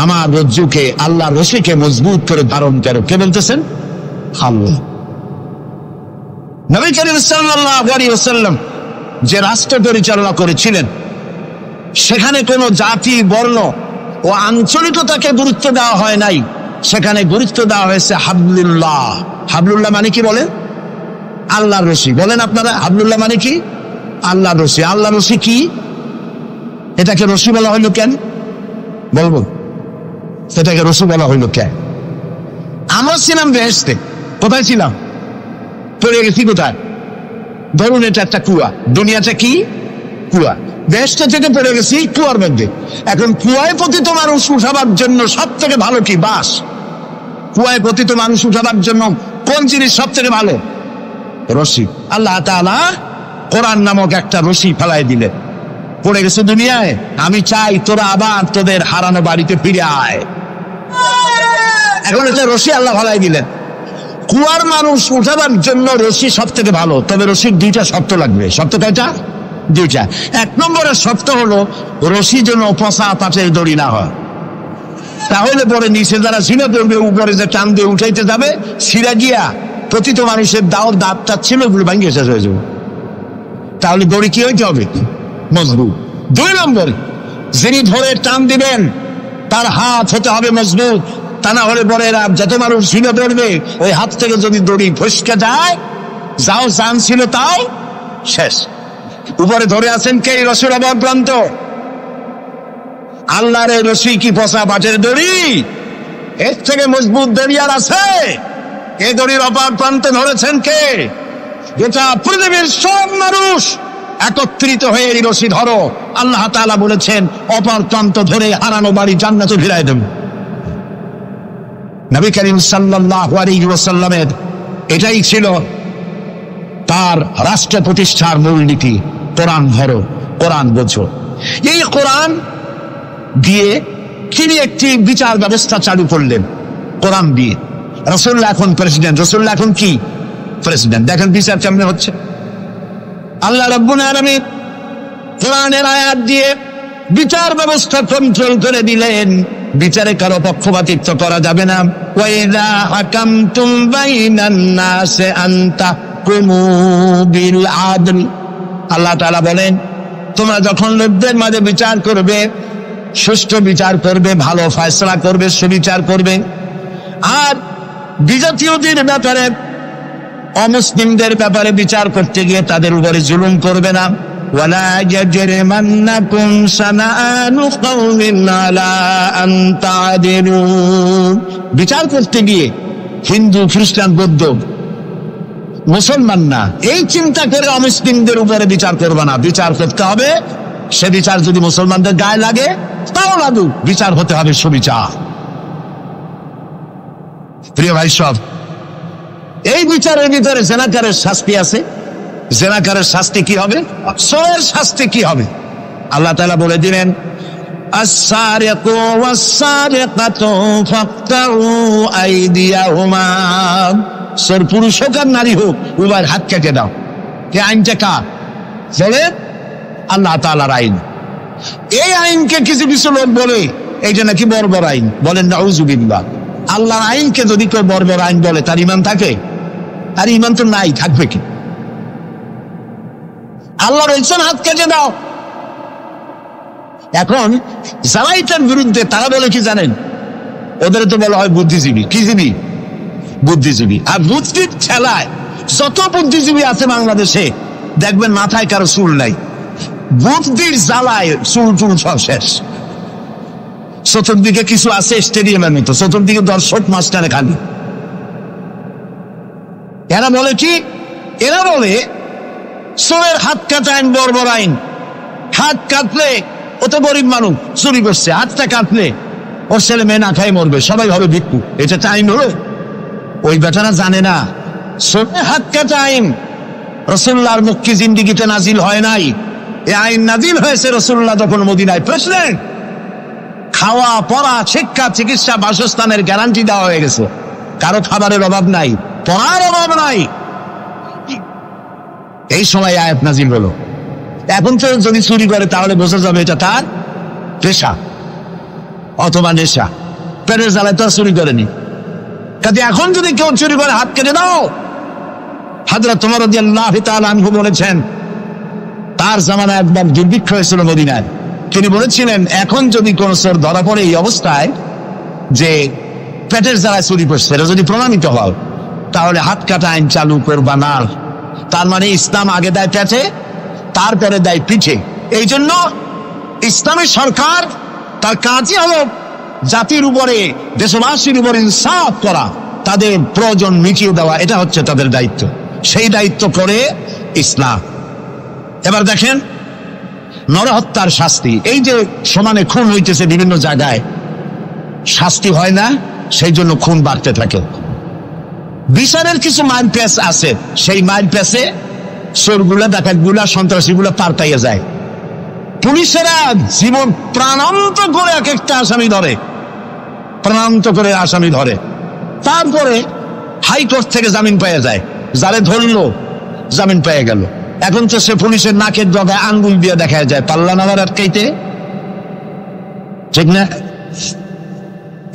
আমার রজ্জুকে, আল্লাহর রশিকে মজবুত করে ধারণ করো। কে বলতেছেন? আল্লাহ। নবী করিম সাল্লাল্লাহু আলাইহি ওয়াসাল্লাম যে রাষ্ট্র পরিচালনা করেছিলেন, সেখানে কোনো জাতি, বর্ণ ও আঞ্চলিকতাকে গুরুত্ব দেওয়া হয় নাই। সেখানে গুরুত্ব দেওয়া হয়েছে হাবলুল্লাহ। হাবলুল্লাহ মানে কি বলেন? আল্লাহর রশি। বলেন আপনারা, হাবলুল্লাহ মানে কি? আল্লাহর রশি। আল্লাহর রশি কি? এটাকে রশি বলা হইল কেন? বলবো এটাকে রশি বলা হইল কেন? আমরা ছিলাম বেহেশতে। কোথায় ছিলাম? পড়ে গেছি কোথায়? ধরুন এটা একটা কুয়া, দুনিয়াটা কি? কুয়া। বেহেশতে থেকে পড়ে গেছি কুয়ার মধ্যে। এখন কুয়ায় পতিত মানুষ উঠাবার জন্য সব থেকে ভালো কি? বাঁশ। কুয়ায় পতিত মানুষ উঠাবার জন্য কোন জিনিস সব থেকে ভালো? রশি। আল্লাহ তাআলা কোরআন নামক একটা রশি ফেলাই দিলেন। পড়ে গেছে দুনিয়ায়। আমি চাই তোরা আবার তোদের হারানো বাড়িতে ফিরে আয়। এখন এটা রশি আল্লাহ ভালাই দিলেন। কুয়ার মানুষ উঠাবার জন্য রশি সব থেকে ভালো, তবে রশির দুইটা শর্ত লাগবে। শর্ত কয়টা? দুইটা। এক নম্বরের শর্ত হলো রশি যেন পচা পাটের দড়ি না হয়, তাহলে পরে নিচে যারা ছিঁড়ে পড়বে উপরে যে টান দিয়ে উঠাইতে যাবে, ছিঁড়া গিয়া প্রতিত মানুষের দাঁতটা ছিল ওগুলো ভাঙিয়ে শেষ হয়ে যাবে। তাহলে দড়ি কি হইতে হবে? মজবুত। দুই নম্বর, যিনি ধরে টান দিবেন তার হাত হতে হবে মজবুত, তা না হলে পরে যত মানুষ ছিঁড়ে পড়বে ওই হাত থেকে যদি দড়ি ফসকে যায়, যাও চান ছিল তাও শেষ। উপরে ধরে আছেন কে? রশির অভাব প্রান্ত। আল্লাহর রশি কি পচা পাটের দড়ি? এর থেকে মজবুত দড়ি আর আছে? এই দড়ির অপার প্রান্তে ধরেছেন কে? যেটা পৃথিবীর সব মানুষ একত্রিত হয়ে এই রশি ধরো। আল্লাহ তাআলা বলেছেন অপার প্রান্ত ধরে হারানো বাড়ি জান্নাতে ফিরাই দেবেন। নবী করিম সাল্লাল্লাহু আলাইহি ওয়াসাল্লামের এটাই ছিল তার রাষ্ট্র প্রতিষ্ঠার মূলনীতি। কোরআন ধরো, কোরআন বোঝো। এই কোরআন দিয়ে তিনি একটি বিচার ব্যবস্থা চালু করলেন কোরআন দিয়ে। রাসূলুল্লাহ এখন প্রেসিডেন্ট, রাসূলুল্লাহ এখন কি? প্রেসিডেন্ট। দেখেন বিচার কেমনে হচ্ছে। আল্লাহ রাব্বুল আলামিন কোরআনের আয়াত দিয়ে বিচার ব্যবস্থা কন্ট্রোল করে দিলেন। বিচারে কারো পক্ষপাতিত্ব করা যাবে না। ওয়াইযা হাকামতুম বাইনান নাসি আন তাহকুমু বিল আদল। আল্লাহ তাআলা বলেন তোমরা যখন লোকদের মাঝে বিচার করবে, সুষ্ঠু বিচার করবে, ভালো ফয়সালা করবে, সুবিচার করবে। আর বিজাতীয়দের ব্যাপারে, অমুসলিমদের ব্যাপারে বিচার করতে গিয়ে তাদের উপরে জুলুম করবে না। ওয়ালা ইয়াজরিমান্নাকুম শানাআনু কওমিন আলা আন তা'দিলু। বিচার করতে গিয়ে হিন্দু, খ্রিস্টান, বৌদ্ধ, মুসলমান না, এই চিন্তা করে অমুসলিমদের উপরে বিচার করবে না। বিচার করতে হবে, সে বিচার যদি মুসলমানদের গায়ে লাগে তাও লাগুক, বিচার হতে হবে সুবিচার। প্রিয় ভাই সব, এই বিচারের ভিতরে জেনাকারের শাস্তি আছে। জেনাকারের শাস্তি কি হবে? চোরের শাস্তি কি হবে? আল্লাহ তাআলা বলে দিলেন আস-সারিকু ওয়াস-সারিকাতু ফাকতাউ আইদিয়াহুমা। চোর পুরুষ হোক আর নারী হোক, উভয়ের হাত কেটে দাও। এই আইনটা কার? বলে আল্লাহ তাআলার আইন। এই আইনকে কিছু কিছু লোক বলে এইটা নাকি বর্বর আইন, বলেন নাউযুবিল্লাহ। আল্লাহর আইনকে যদি কেউ বর্বর আইন বলে তার ঈমান থাকে? আর ঈমান তো নাই, থাকবে কি? আল্লাহ বলছেন হাত কেটে দাও। এখন যারা এটার বিরুদ্ধে তারা বলে কি জানেন? ওদের তো বলা হয় বুদ্ধিজীবী। কি জীবী? বুদ্ধিজীবী। আর বুদ্ধির ঠেলায় যত বুদ্ধিজীবী আছে বাংলাদেশে দেখবেন মাথায় কারো চুল নাই। বুদ্ধির জ্বালায় চুল টুল সব শেষ। চতুর্দিকে কিছু আছে স্টেডিয়ামের মতো, চতুর্দিকে দর্শক মাস্টারে খালি। এরা বলে কি? এরা বলে চোরের হাত কাটা আইন বর্বর আইন। হাত কাটলে ও তো গরিব মানুষ, চুরি করছে, হাতটা কাটলে ওর ছেলে মেয়ে না খাই মরবে, সবাই হবে ভিক্ষু। এটা আইন হলো? ওই বেটারা জানে না চোরের হাত কাটা আইন রাসূলুল্লাহর মক্কি জিন্দেগিতে নাজিল হয় নাই। এই আইন নাজিল হয়েছে রাসূলুল্লাহ যখন মদিনায় প্রেসিডেন্ট। খাওয়া, পড়া, শিক্ষা, চিকিৎসা, বাসস্থানের গ্যারান্টি দেওয়া হয়ে গেছে। কারো খাবারের অভাব নাই, পড়ার অভাব নাই। এই সময় আয়াত নাজিল হলো। এখন তো যদি চুরি করে তাহলে বোঝা যাবে এটা তার পেশা অথবা নেশা। পেটের জ্বালায় তো চুরি করেনি। কাজে এখন যদি কেউ চুরি করে হাত কেটে দাও। হযরত ওমর রাদিয়াল্লাহু তাআলা আনহু বলেছেন তার জামানায় একবার দুর্ভিক্ষ হয়েছিল মদিনায়। তিনি বলেছিলেন এখন যদি কোন চোর ধরা পড়ে এই অবস্থায় যে পেটের জ্বালায় চুরি করছে, এটা যদি প্রমাণিত হয় তাহলে হাত কাটা আইন চালু করবা না। তার মানে ইসলাম আগে দেয় পেটে, তারপরে দেয় পিঠে। এই জন্য ইসলামী সরকার তার কাজই হলো জাতির উপরে, দেশবাসীর উপরে ইনসাফ করা, তাদের প্রয়োজন মিটিয়ে দেওয়া। এটা হচ্ছে তাদের দায়িত্ব। সেই দায়িত্ব করে ইসলাম। এবার দেখেন নরহত্যার শাস্তি। এই যে সমানে খুন হইতেছে বিভিন্ন জায়গায়, শাস্তি হয় না, সেই জন্য খুন বাড়তে থাকে। বিচারের কিছু মাইল পেস আছে, সেই মাইল পেসে চোরগুলা, ডাকাতগুলা, সন্ত্রাসীগুলা পার পাইয়া যায়। পুলিশেরা জীবন প্রাণান্ত করে এক একটা আসামি ধরে, প্রাণান্ত করে আসামি ধরে, তারপরে হাইকোর্ট থেকে জামিন পেয়ে যায়। যারে ধরলো জামিন পেয়ে গেল। এখন তো সে পুলিশের নাকের ডগায় আঙ্গুল দিয়ে দেখা যায়, পাল্লা নামার আটকাইতে, ঠিক না?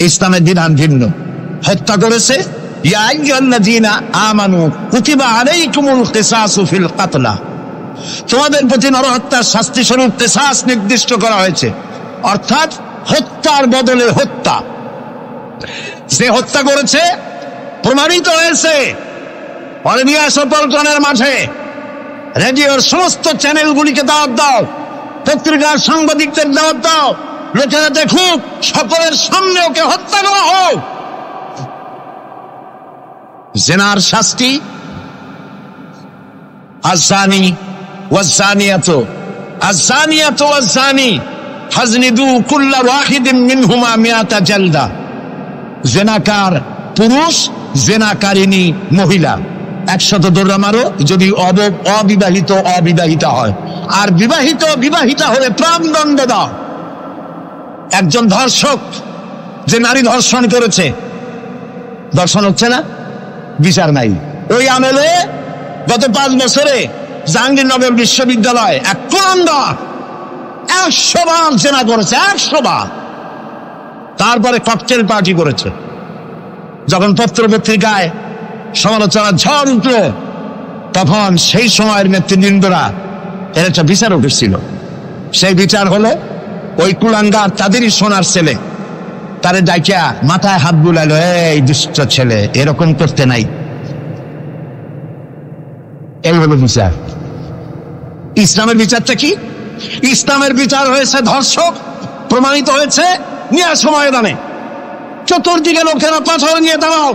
ইসলামের বিধান ভিন্ন। হত্যা করেছে, ইয়া আইয়ুহাল্লাযীনা আমানু কুতিবা আলাইকুমুল কিসাসু ফিল কাতলা, তোমাদের প্রতি নরহত্যার শাস্তি স্বরূপ কিসাস নির্দিষ্ট করা হয়েছে, অর্থাৎ হত্যার বদলে হত্যা। যে হত্যা করেছে প্রমাণিত হয়েছে, পরে নিয়ে আসো পল্টনের মাঠে, রেডিওর সমস্ত চ্যানেলগুলিকে দাওয়াত দাও, পত্রিকার সাংবাদিকদের দাওয়াত দাও, লোকেরা দেখুক, সকলের সামনে ওকে হত্যা করা হোক। জিনার শাস্তি আযানি ওয়াযানিয়াতু আযানিয়াতু ওয়াযানি ফাজনিদু কুল্লা ওয়াহিদিন মিনহুমা মিআতা জালদা। জিনাকার পুরুষ, জিনাকারিনী মহিলা 100 দৌড়া মারো, যদি অবিবাহিতা হয়, আর বিবাহিতা হলে প্রাণদণ্ড দাও। একজন ধর্ষক যে নারী ধর্ষণ করেছে, ধর্ষণ হচ্ছে না, বিচার নাই। ওই আমলে গত 5 বছরে জাহাঙ্গীরনগর বিশ্ববিদ্যালয় এক কোরআনদার 100 বার জেনা করেছে, 100 বার। তারপরে ককটেল পার্টি করেছে। যখন পত্র পত্রিকায় সমালোচনার ঝড় উঠল, তখন সেই সময়ের নেতৃবৃন্দরা এর একটা বিচার উঠেছিল। সেই বিচার হলো ওই কুলাঙ্গার তাদেরই সোনার ছেলে, তারে ডাইকা মাথায় হাত বুলাইলো, এই দুষ্ট ছেলে, এরকম করতে নাই। এই হলো বিচার। ইসলামের বিচারটা কি? ইসলামের বিচার হয়েছে ধর্ষক প্রমাণিত হয়েছে, নিয়ে আসো ময়দানে, চতুর্দিকে লোকেরা পাথর নিয়ে দাঁড়াও,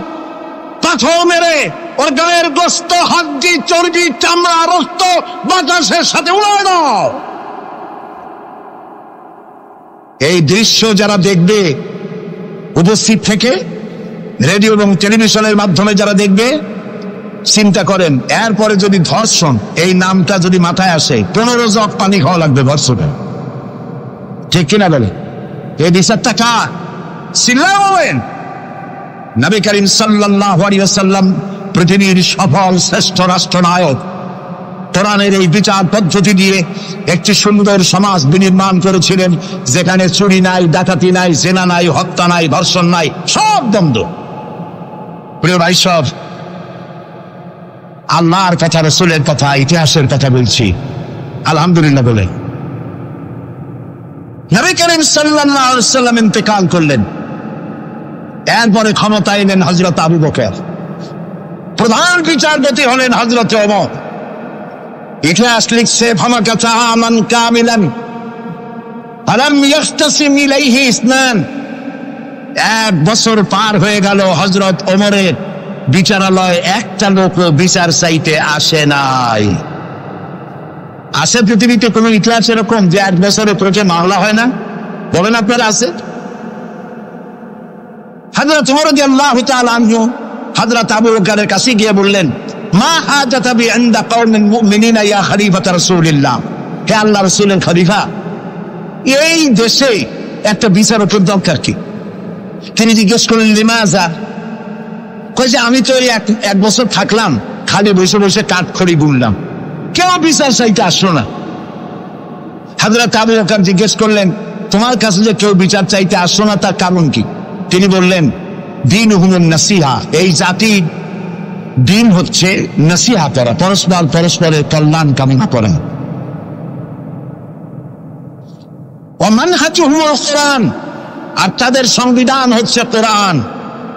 পাথর মেরে ওর গায়ের গোস্ত, হাড্ডি, চর্বি, চামড়া, রক্ত বাতাসের সাথে উড়ায় দাও। এই দৃশ্য যারা দেখবে উপস্থিত থেকে, রেডিও এবং টেলিভিশনের মাধ্যমে যারা দেখবে, চিন্তা করেন এরপরে যদি ধর্ষণ এই নামটা যদি মাথায় আসে, 15 জগ পানি খাওয়া লাগবে ধর্ষণে, ঠিক কিনা বলে? এই বিচারটা কার? চিল্লাবেন। নবী করিম সাল্লাল্লাহু আলাইহি ওয়াসাল্লাম পৃথিবীর সফল শ্রেষ্ঠ রাষ্ট্রনায়ক, কোরআনের এই বিচার পদ্ধতি দিয়ে একটি সুন্দর সমাজ বিনির্মাণ করেছিলেন, যেখানে চুরি নাই, ডাকাতি নাই, জেনা নাই, হত্যা নাই, ধর্ষণ নাই, সব বন্ধ। প্রিয় ভাই, সব আল্লাহর কথা, রাসূলের কথা, ইতিহাসের কথা বলছি। আলহামদুলিল্লাহ বলেন। নবী করিম সাল্লাল্লাহু আলাইহি ওয়াসাল্লাম ইন্তেকাল করলেন, এরপরে ক্ষমতা এলেন হযরত আবু বকর, প্রধান বিচারপতি হলেন হযরত ওমর। ইতিহাস লিখছে, ফামাকাতা আমান কামিলান ফালাম ইয়াখতাসিম ইলাইহি ইসনান। 1 বছর পার হয়ে গেল, হযরত ওমরের বিচারালয় একটা লোক বিচার চাইতে আসে নাই। আছে পৃথিবীতে কোন ইতিহাস এরকম যে 1 বছরে প্রতি মামলা হয় না? বলেন আপনারা, আছে? হযরত ওমর রাদিয়াল্লাহু তাআলা আনহু হযরত আবু বকরের কাছে গিয়ে বললেন, মা হাজাতা বি ইনদা কওমিন মুমিনিনা ইয়া খলিফাত রাসূলিল্লাহ, হে আল্লাহর রাসূলের খলিফা, এই দেশে একটা বিচারকের দরকার কি? তিনি জিজ্ঞেস করলেন, লিমাযা? কই যে আমি তো 1 বছর থাকলাম, খালি বসে বসে কাঠখড়ি গুনলাম, কেউ বিচার চাইতে আসলো না। হযরত আবু বকর জিজ্ঞেস করলেন, তোমার কাছে যে কেউ বিচার চাইতে আসলো না, তার কারণ কি? তিনি বললেন, দীনুহুমুন নাসিহা, এই জাতির দিন হচ্ছে নসিহা করা, পরস্পরের কল্যাণ কামনা করা। ওয়া মানহাজুহুমুল কুরআন, আর তাদের সংবিধান হচ্ছে কোরআন।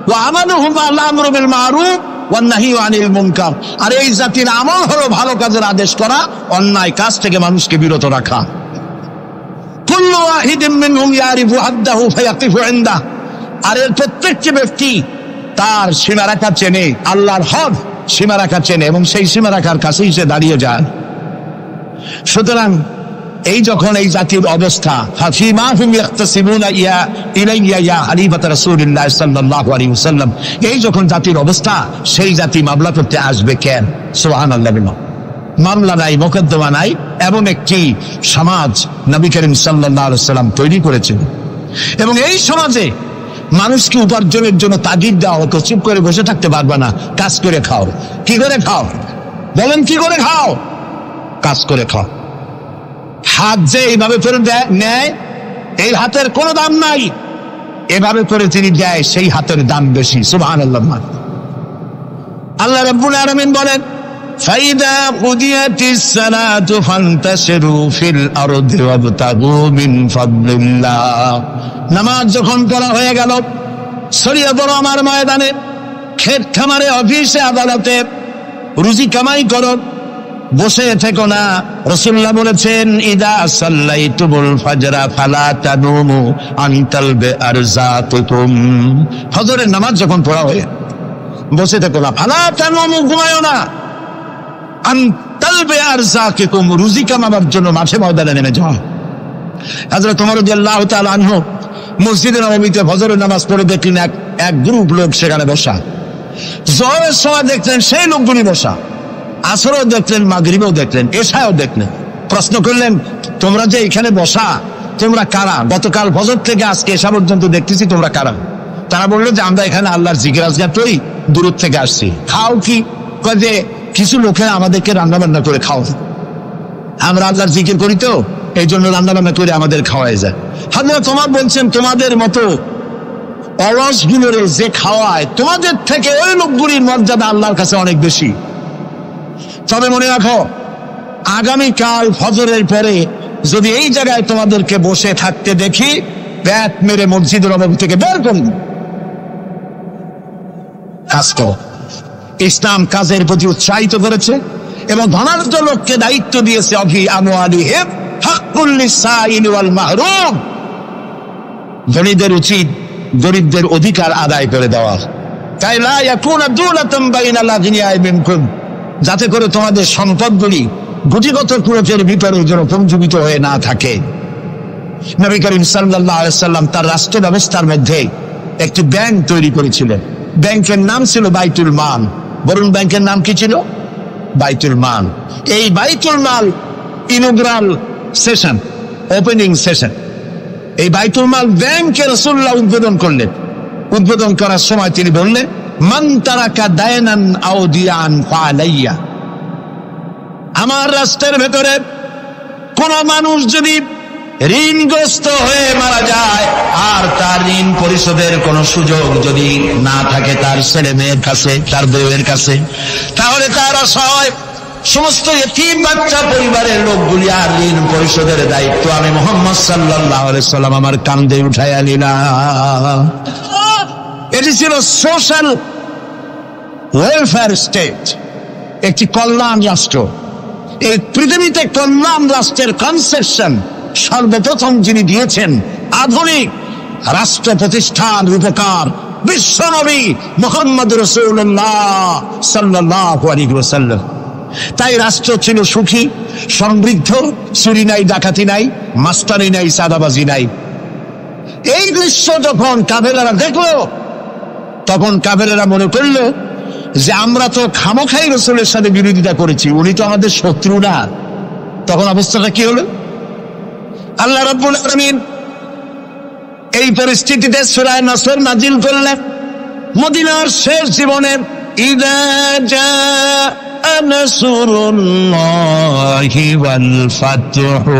ওয়া আমালুহুম আল আমরু বিল মারুফ ওয়ান নাহয়ু আনিল মুনকার, আর এই জাতির আমল হলো ভালো কাজের আদেশ করা, অন্যায় কাজ থেকে মানুষকে বিরত রাখা। কুল্লু ওয়াহিদিন মিনহুম ইয়ারিফু হাদ্দাহু ফায়াকিফু ইনদাহু, আর এর প্রত্যেকটি ব্যক্তি তার সীমারেখা চেনে, আল্লাহর হদ সীমারেখা চেনে, এবং সেই সীমারেখার কাছেই সে দাঁড়িয়ে যায়। সুতরাং এই যখন এই জাতির অবস্থা, ফাফিমা হুম ইয়াখতাসিমুনা ইলাইয়া ইয়া খলিফাত রাসূলিল্লাহ সাল্লাল্লাহু আলাইহি ওয়াসাল্লাম, এই যখন জাতির অবস্থা, সেই জাতি মামলা করতে আসবে কেন? সুবহানাল্লাহ। মামলা নাই, মোকদ্দমা নাই, এমন একটি সমাজ নবী করিম সাল্লাল্লাহু আলাইহি ওয়াসাল্লাম তৈরি করেছেন। এবং এই সমাজে মানুষকে উপার্জনের জন্য তাগিদ দেওয়া হতো, চুপ করে বসে থাকতে পারবে না, কাজ করে খাও। কি করে খাও বলেন? কি করে খাও? কাজ করে খাও। হাত যে এইভাবে করে নেয়, এই হাতের কোনো দাম নাই, এভাবে করে তিনি দেয়, সেই হাতের দাম বেশি। সুবহানাল্লাহ। আল্লাহ রাব্বুল আলামিন বলেন, ফাইদা কুদিয়াতিস সালাতু ফান্তাশিরু ফিল আরদি ওয়াবতাগু মিন ফাদলিল্লাহ। নামাজ যখন পড়া হয়ে গেল, ছড়িয়ে পড়ো আমার ময়দানে, ক্ষেত খামারে, অফিসে, আদালতে, রুজি কামাই করো, বসে থেকো না। রাসূলুল্লাহ বলেছেন, ইদা সাল্লাইতুমুল ফাজরা ফালা তানুমু আন তালবে আরযাকুম। ফজরের নামাজ যখন পড়া হয়ে বসে থেকো না, ফালা তানুমু, ঘুমায়ো না, আন তালবে আরযাকুম, রুজি কামাবার জন্য মাঠে ময়দানে নেমে যাও। হযরত ওমর রাদিয়াল্লাহু তাআলা আনহু মসজিদে নববীতে ফজরের নামাজ পড়ে দেখলেন এক গ্রুপ লোক সেখানে বসা। জোহরের সময় দেখলেন সেই লোকগুলি বসা, আসরও দেখলেন, মাগরিবেও দেখলেন, এশাও দেখলেন। প্রশ্ন করলেন, তোমরা যে এখানে বসা, তোমরা কারা? গতকাল ফজর থেকে আজকে এশা পর্যন্ত দেখতেছি, তোমরা কারা? তারা বললো যে আমরা এখানে আল্লাহর জিকির আজগার করি, দূর থেকে আসছি। খাও কি? যে কিছু লোকেরা আমাদেরকে রান্না বান্না করে খাও, আমরা আল্লাহর জিকির করি তো এই জন্য রান্না বান্না করে আমাদের খাওয়াই যায়। হাজরা তোমার বলছেন, তোমাদের মতো অলসগুলোরে যে খাওয়ায়, তোমাদের থেকে ওই লোকগুলির মর্যাদা আল্লাহর কাছে অনেক বেশি। তবে মনে রাখো, আগামীকাল ফজরের পরে যদি এই জায়গায় তোমাদেরকে বসে থাকতে দেখি, ব্যাট মেরে মসজিদের নববী থেকে বের করুন। কাজ করো। ইসলাম কাজের প্রতি উৎসাহিত করেছে এবং ধনাঢ্য লোককে দায়িত্ব দিয়েছে, অফি আমওয়ালিহিম হাক্কুল লিসাইল ওয়াল মাহরুম। ধনীদের উচিত গরিবদের অধিকার আদায় করে দেওয়া, তাই লা ইয়াকুনা দুলাতাম বাইনাল আগনিয়াই মিনকুম, যাতে করে তোমাদের সম্পদগুলি গুটিগত কুরুচের ভিতরে যেন পঞ্জীবিত হয়ে না থাকে। নবী করিম সাল্লাল্লাহু আলাইহি সাল্লাম তার রাষ্ট্র ব্যবস্থার মধ্যে একটি ব্যাংক তৈরি করেছিলেন। ব্যাংকের নাম ছিল বাইতুল মাল। বরুণ ব্যাংকের নাম কি ছিল? বাইতুল মাল। এই বাইতুল মাল ইনগ্রাল সেশন, ওপেনিং সেশন, এই বাইতুল মাল ব্যাংকে রাসূলুল্লাহ উদ্বোধন করলেন। উদ্বোধন করার সময় তিনি বললেন, মান তারাকা দায়নান আও দিয়ান ফালাইয়া। আমার রাষ্ট্রের ভেতরে কোন মানুষ যদি ঋণগ্রস্ত হয়ে মারা যায় আর তার ঋণ পরিশোধের কোন সুযোগ যদি না থাকে তার ছেলে মেয়ের কাছে, তার বউয়ের কাছে, তাহলে তার অসহায় সমস্ত ইতিম বাচ্চা পরিবারের লোকগুলি আর ঋণ পরিশোধের দায়িত্ব আমি মুহাম্মদ সাল্লাল্লাহু আলাইহি সাল্লাম আমার কাঁধে উঠাইয়া নিলাম। এটি ছিল সোশ্যাল ওয়েলফেয়ার স্টেট, একটি কল্যাণ রাষ্ট্র। এই পৃথিবীতে কল্যাণ রাষ্ট্রের কনসেপশন সর্বপ্রথম যিনি দিয়েছেন, আধুনিক রাষ্ট্র প্রতিষ্ঠান রূপকার বিশ্বনবী মুহাম্মদ রাসূলুল্লাহ সাল্লাল্লাহু আলাইহি ওয়াসাল্লাম। তাই রাষ্ট্র ছিল সুখী, সমৃদ্ধ, চুরি নাই, ডাকাতি নাই, মাস্তানি নাই, চাঁদাবাজি নাই। এই দৃশ্য যখন কাফেরেরা দেখলো, তখন কাফেরেরা মনে করলো যে আমরা তো খামোখাই রাসূলের সাথে বিরোধিতা করেছি, উনি তো আমাদের শত্রু না। তখন অবস্থাটা কি হলো? আল্লাহ রাব্বুল আলামিন এই পরিস্থিতিতে সূরা নাসর নাজিল করলেন। মদিনার শেষ জীবনের ইযা জাআ নাসরুল্লাহি ওয়াল ফাতহু,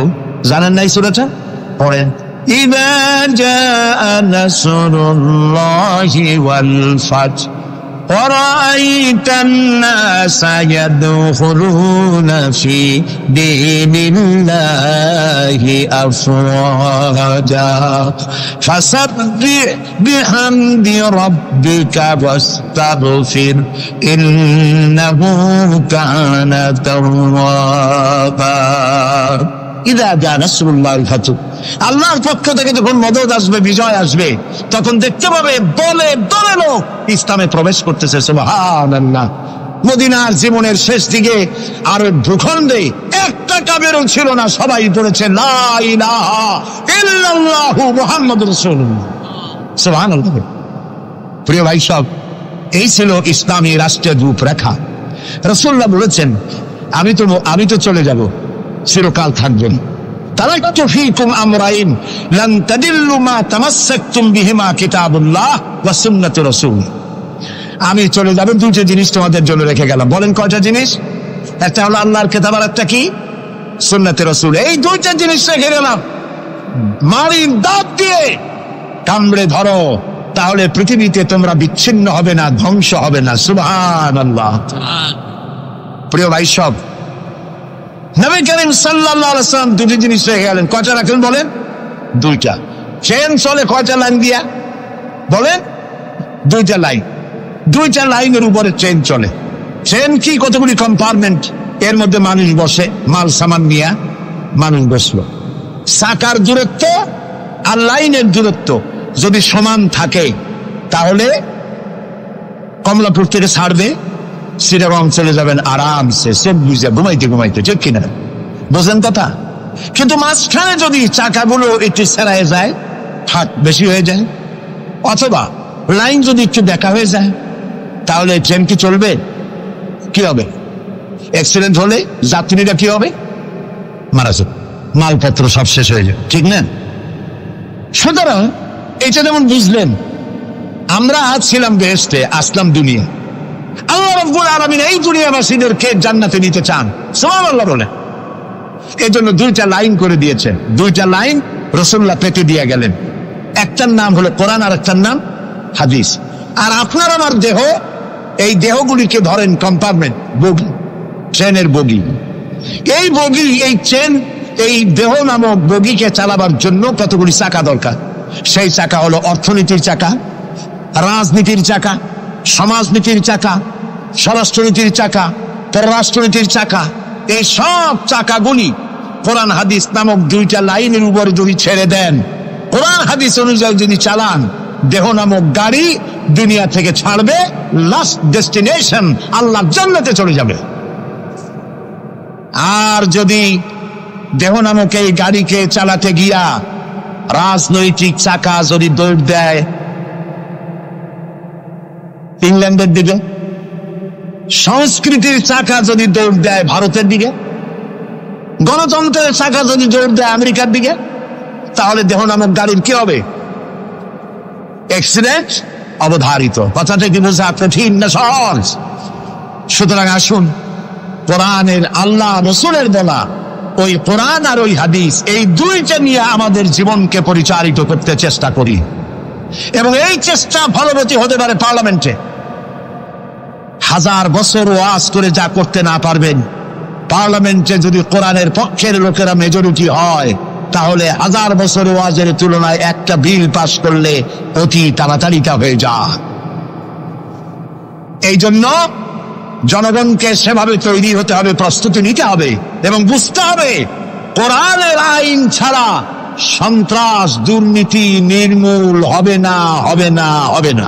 জানেন না এই সূরাটা? পড়েন, ইযা জাআ নাসরুল্লাহি ওয়াল ফাতহু ورأيت الناس يدخلون في دين الله أفواجا فسبح بحمد ربك واستغفر إنه كان توابا ইদা জা নাসরুল্লাহিল ফাতহ, আল্লাহর পক্ষ থেকে যখন মদদ আসবে, বিজয় আসবে, তখন দেখতে পাবে দলে দলে লোক ইসলামে প্রবেশ করতেছে। সুবহানাল্লাহ। মদিনার জীবনের শেষ দিকে আর ভূখণ্ডে একটা কাফেরও ছিল না, সবাই পড়েছে লা ইলাহা ইল্লাল্লাহু মুহাম্মাদুর রাসূলুল্লাহ। সুবহানাল্লাহ। প্রিয় ভাই সব, এই ছিল ইসলামী রাষ্ট্রের রূপরেখা। রাসূলুল্লাহ বলেছেন, আমি তো চলে যাব, চিরকাল থাকবেন। তারাকতু ফীকুম আমরাইন লান তাদিল্লু মা তামাসসাকতুম বিহিমা কিতাবুল্লাহ ওয়া সুন্নাতু রাসূল। আমি চলে যাব, দুটো জিনিস তোমাদের জন্য রেখে গেলাম। বলেন কয়টা জিনিস? একটা হলো আল্লাহর কিতাব, আর একটা কি? সুন্নাতে রাসূল। এই দুইটা জিনিস রেখে গেলাম। মারির দাঁত দিয়ে কামড়ে ধরো, তাহলে পৃথিবীতে তোমরা বিচ্ছিন্ন হবে না, ধ্বংস হবে না। সুবহানাল্লাহ। প্রিয় ভাই সব, নবী করিম সাল্লাল্লাহু আলাইহি ওয়াসাল্লাম দুটি জিনিস রেখে গেলেন। কয়টা রাখলেন বলেন? দুইটা। চেন চলে কয়টা লাইন দিয়া বলেন? দুইটা লাইন। দুইটা লাইনের উপরে ট্রেন চলে। ট্রেন কি? কতগুলি কম্পার্টমেন্ট, এর মধ্যে মানুষ বসে, মাল সামান নিয়ে মানুষ বসলো। চাকার দূরত্ব আর লাইনের দূরত্ব যদি সমান থাকে, তাহলে কমলাপুর থেকে ছাড়বে, চিটাগং চলে যাবেন আরামসে, সব বুঝে ঘুমাইতে ঘুমাইতে, ঠিক কিনা? বোঝেন কথা? কিন্তু মাঝখানে যদি চাকাগুলো একটু ছেড়ায় যায়, ফাঁক বেশি হয়ে যায়, অথবা লাইন যদি একটু দেখা হয়ে যায়, তাহলে ট্রেন কি চলবে? কি হবে? অ্যাক্সিডেন্ট হলে যাত্রীরা কি হবে? মারা যাবে, মালপত্র সব শেষ হয়ে যাবে, ঠিক না? সুতরাং এটা যেমন বুঝলেন, আমরা আজ ছিলাম বেহেশতে, আসলাম দুনিয়া। আল্লাহ রাব্বুল আলামিন এই দুনিয়াবাসীদেরকে জান্নাতে নিতে চান, সুবহানাল্লাহ বলে। এই জন্য দুইটা লাইন করে দিয়েছেন। দুইটা লাইন রাসূলুল্লাহ পেতে দিয়ে গেলেন। একটার নাম হলো কোরআন, আর একটার নাম হাদিস। আর আপনার আমার দেহ, এই দেহগুলিকে ধরেন কম্পার্টমেন্ট, বগি, ট্রেনের বগি। এই বগি, এই ট্রেন, এই দেহ নামক বগিকে চালাবার জন্য কতগুলি চাকা দরকার। সেই চাকা হলো অর্থনীতির চাকা, রাজনীতির চাকা, সমাজনীতির চাকা, স্বরাষ্ট্রনীতির চাকা, পররাষ্ট্রনীতির চাকা। এই সব চাকাগুলি কোরআন হাদিস নামক দুইটা লাইনের উপরে যদি ছেড়ে দেন, কোরআন হাদিস অনুযায়ী যদি চালান, দেহ নামক গাড়ি দুনিয়া থেকে ছাড়বে, লাস্ট ডেস্টিনেশন আল্লাহর জান্নাতে চলে যাবে। আর যদি দেহ নামক এই গাড়িকে চালাতে গিয়া রাজনৈতিক চাকা যদি দৌড় দেয় ইংল্যান্ডের দিকে, সংস্কৃতির চাকা যদি দৌড় দেয় ভারতের দিকে, গণতন্ত্রের চাকা যদি দৌড় দেয় আমেরিকার দিকে, তাহলে দেহ নামক গাড়ির কি হবে? অ্যাক্সিডেন্ট অবধারিত। কথাটা কি বোঝা কঠিন না সহজ? সুতরাং আসুন, কোরআনের, আল্লাহ রসুলের বলা ওই কোরআন আর ওই হাদিস, এই দুইটা নিয়ে আমাদের জীবনকে পরিচালিত করতে চেষ্টা করি। এবং এই চেষ্টা ফলবতী হতে পারে পার্লামেন্টে। 1000 বছর ওয়াজ করে যা করতে না পারবেন, পার্লামেন্টে যদি কোরআনের পক্ষের লোকেরা মেজরিটি হয়, তাহলে 1000 বছর ওয়াজের তুলনায় একটা বিল পাস করলে অতি তাড়াতাড়ি তা হয়ে যায়। এই জন্য জনগণকে সেভাবে তৈরি হতে হবে, প্রস্তুতি নিতে হবে এবং বুঝতে হবে কোরআনের আইন ছাড়া সন্ত্রাস, দুর্নীতি নির্মূল হবে না, হবে না, হবে না।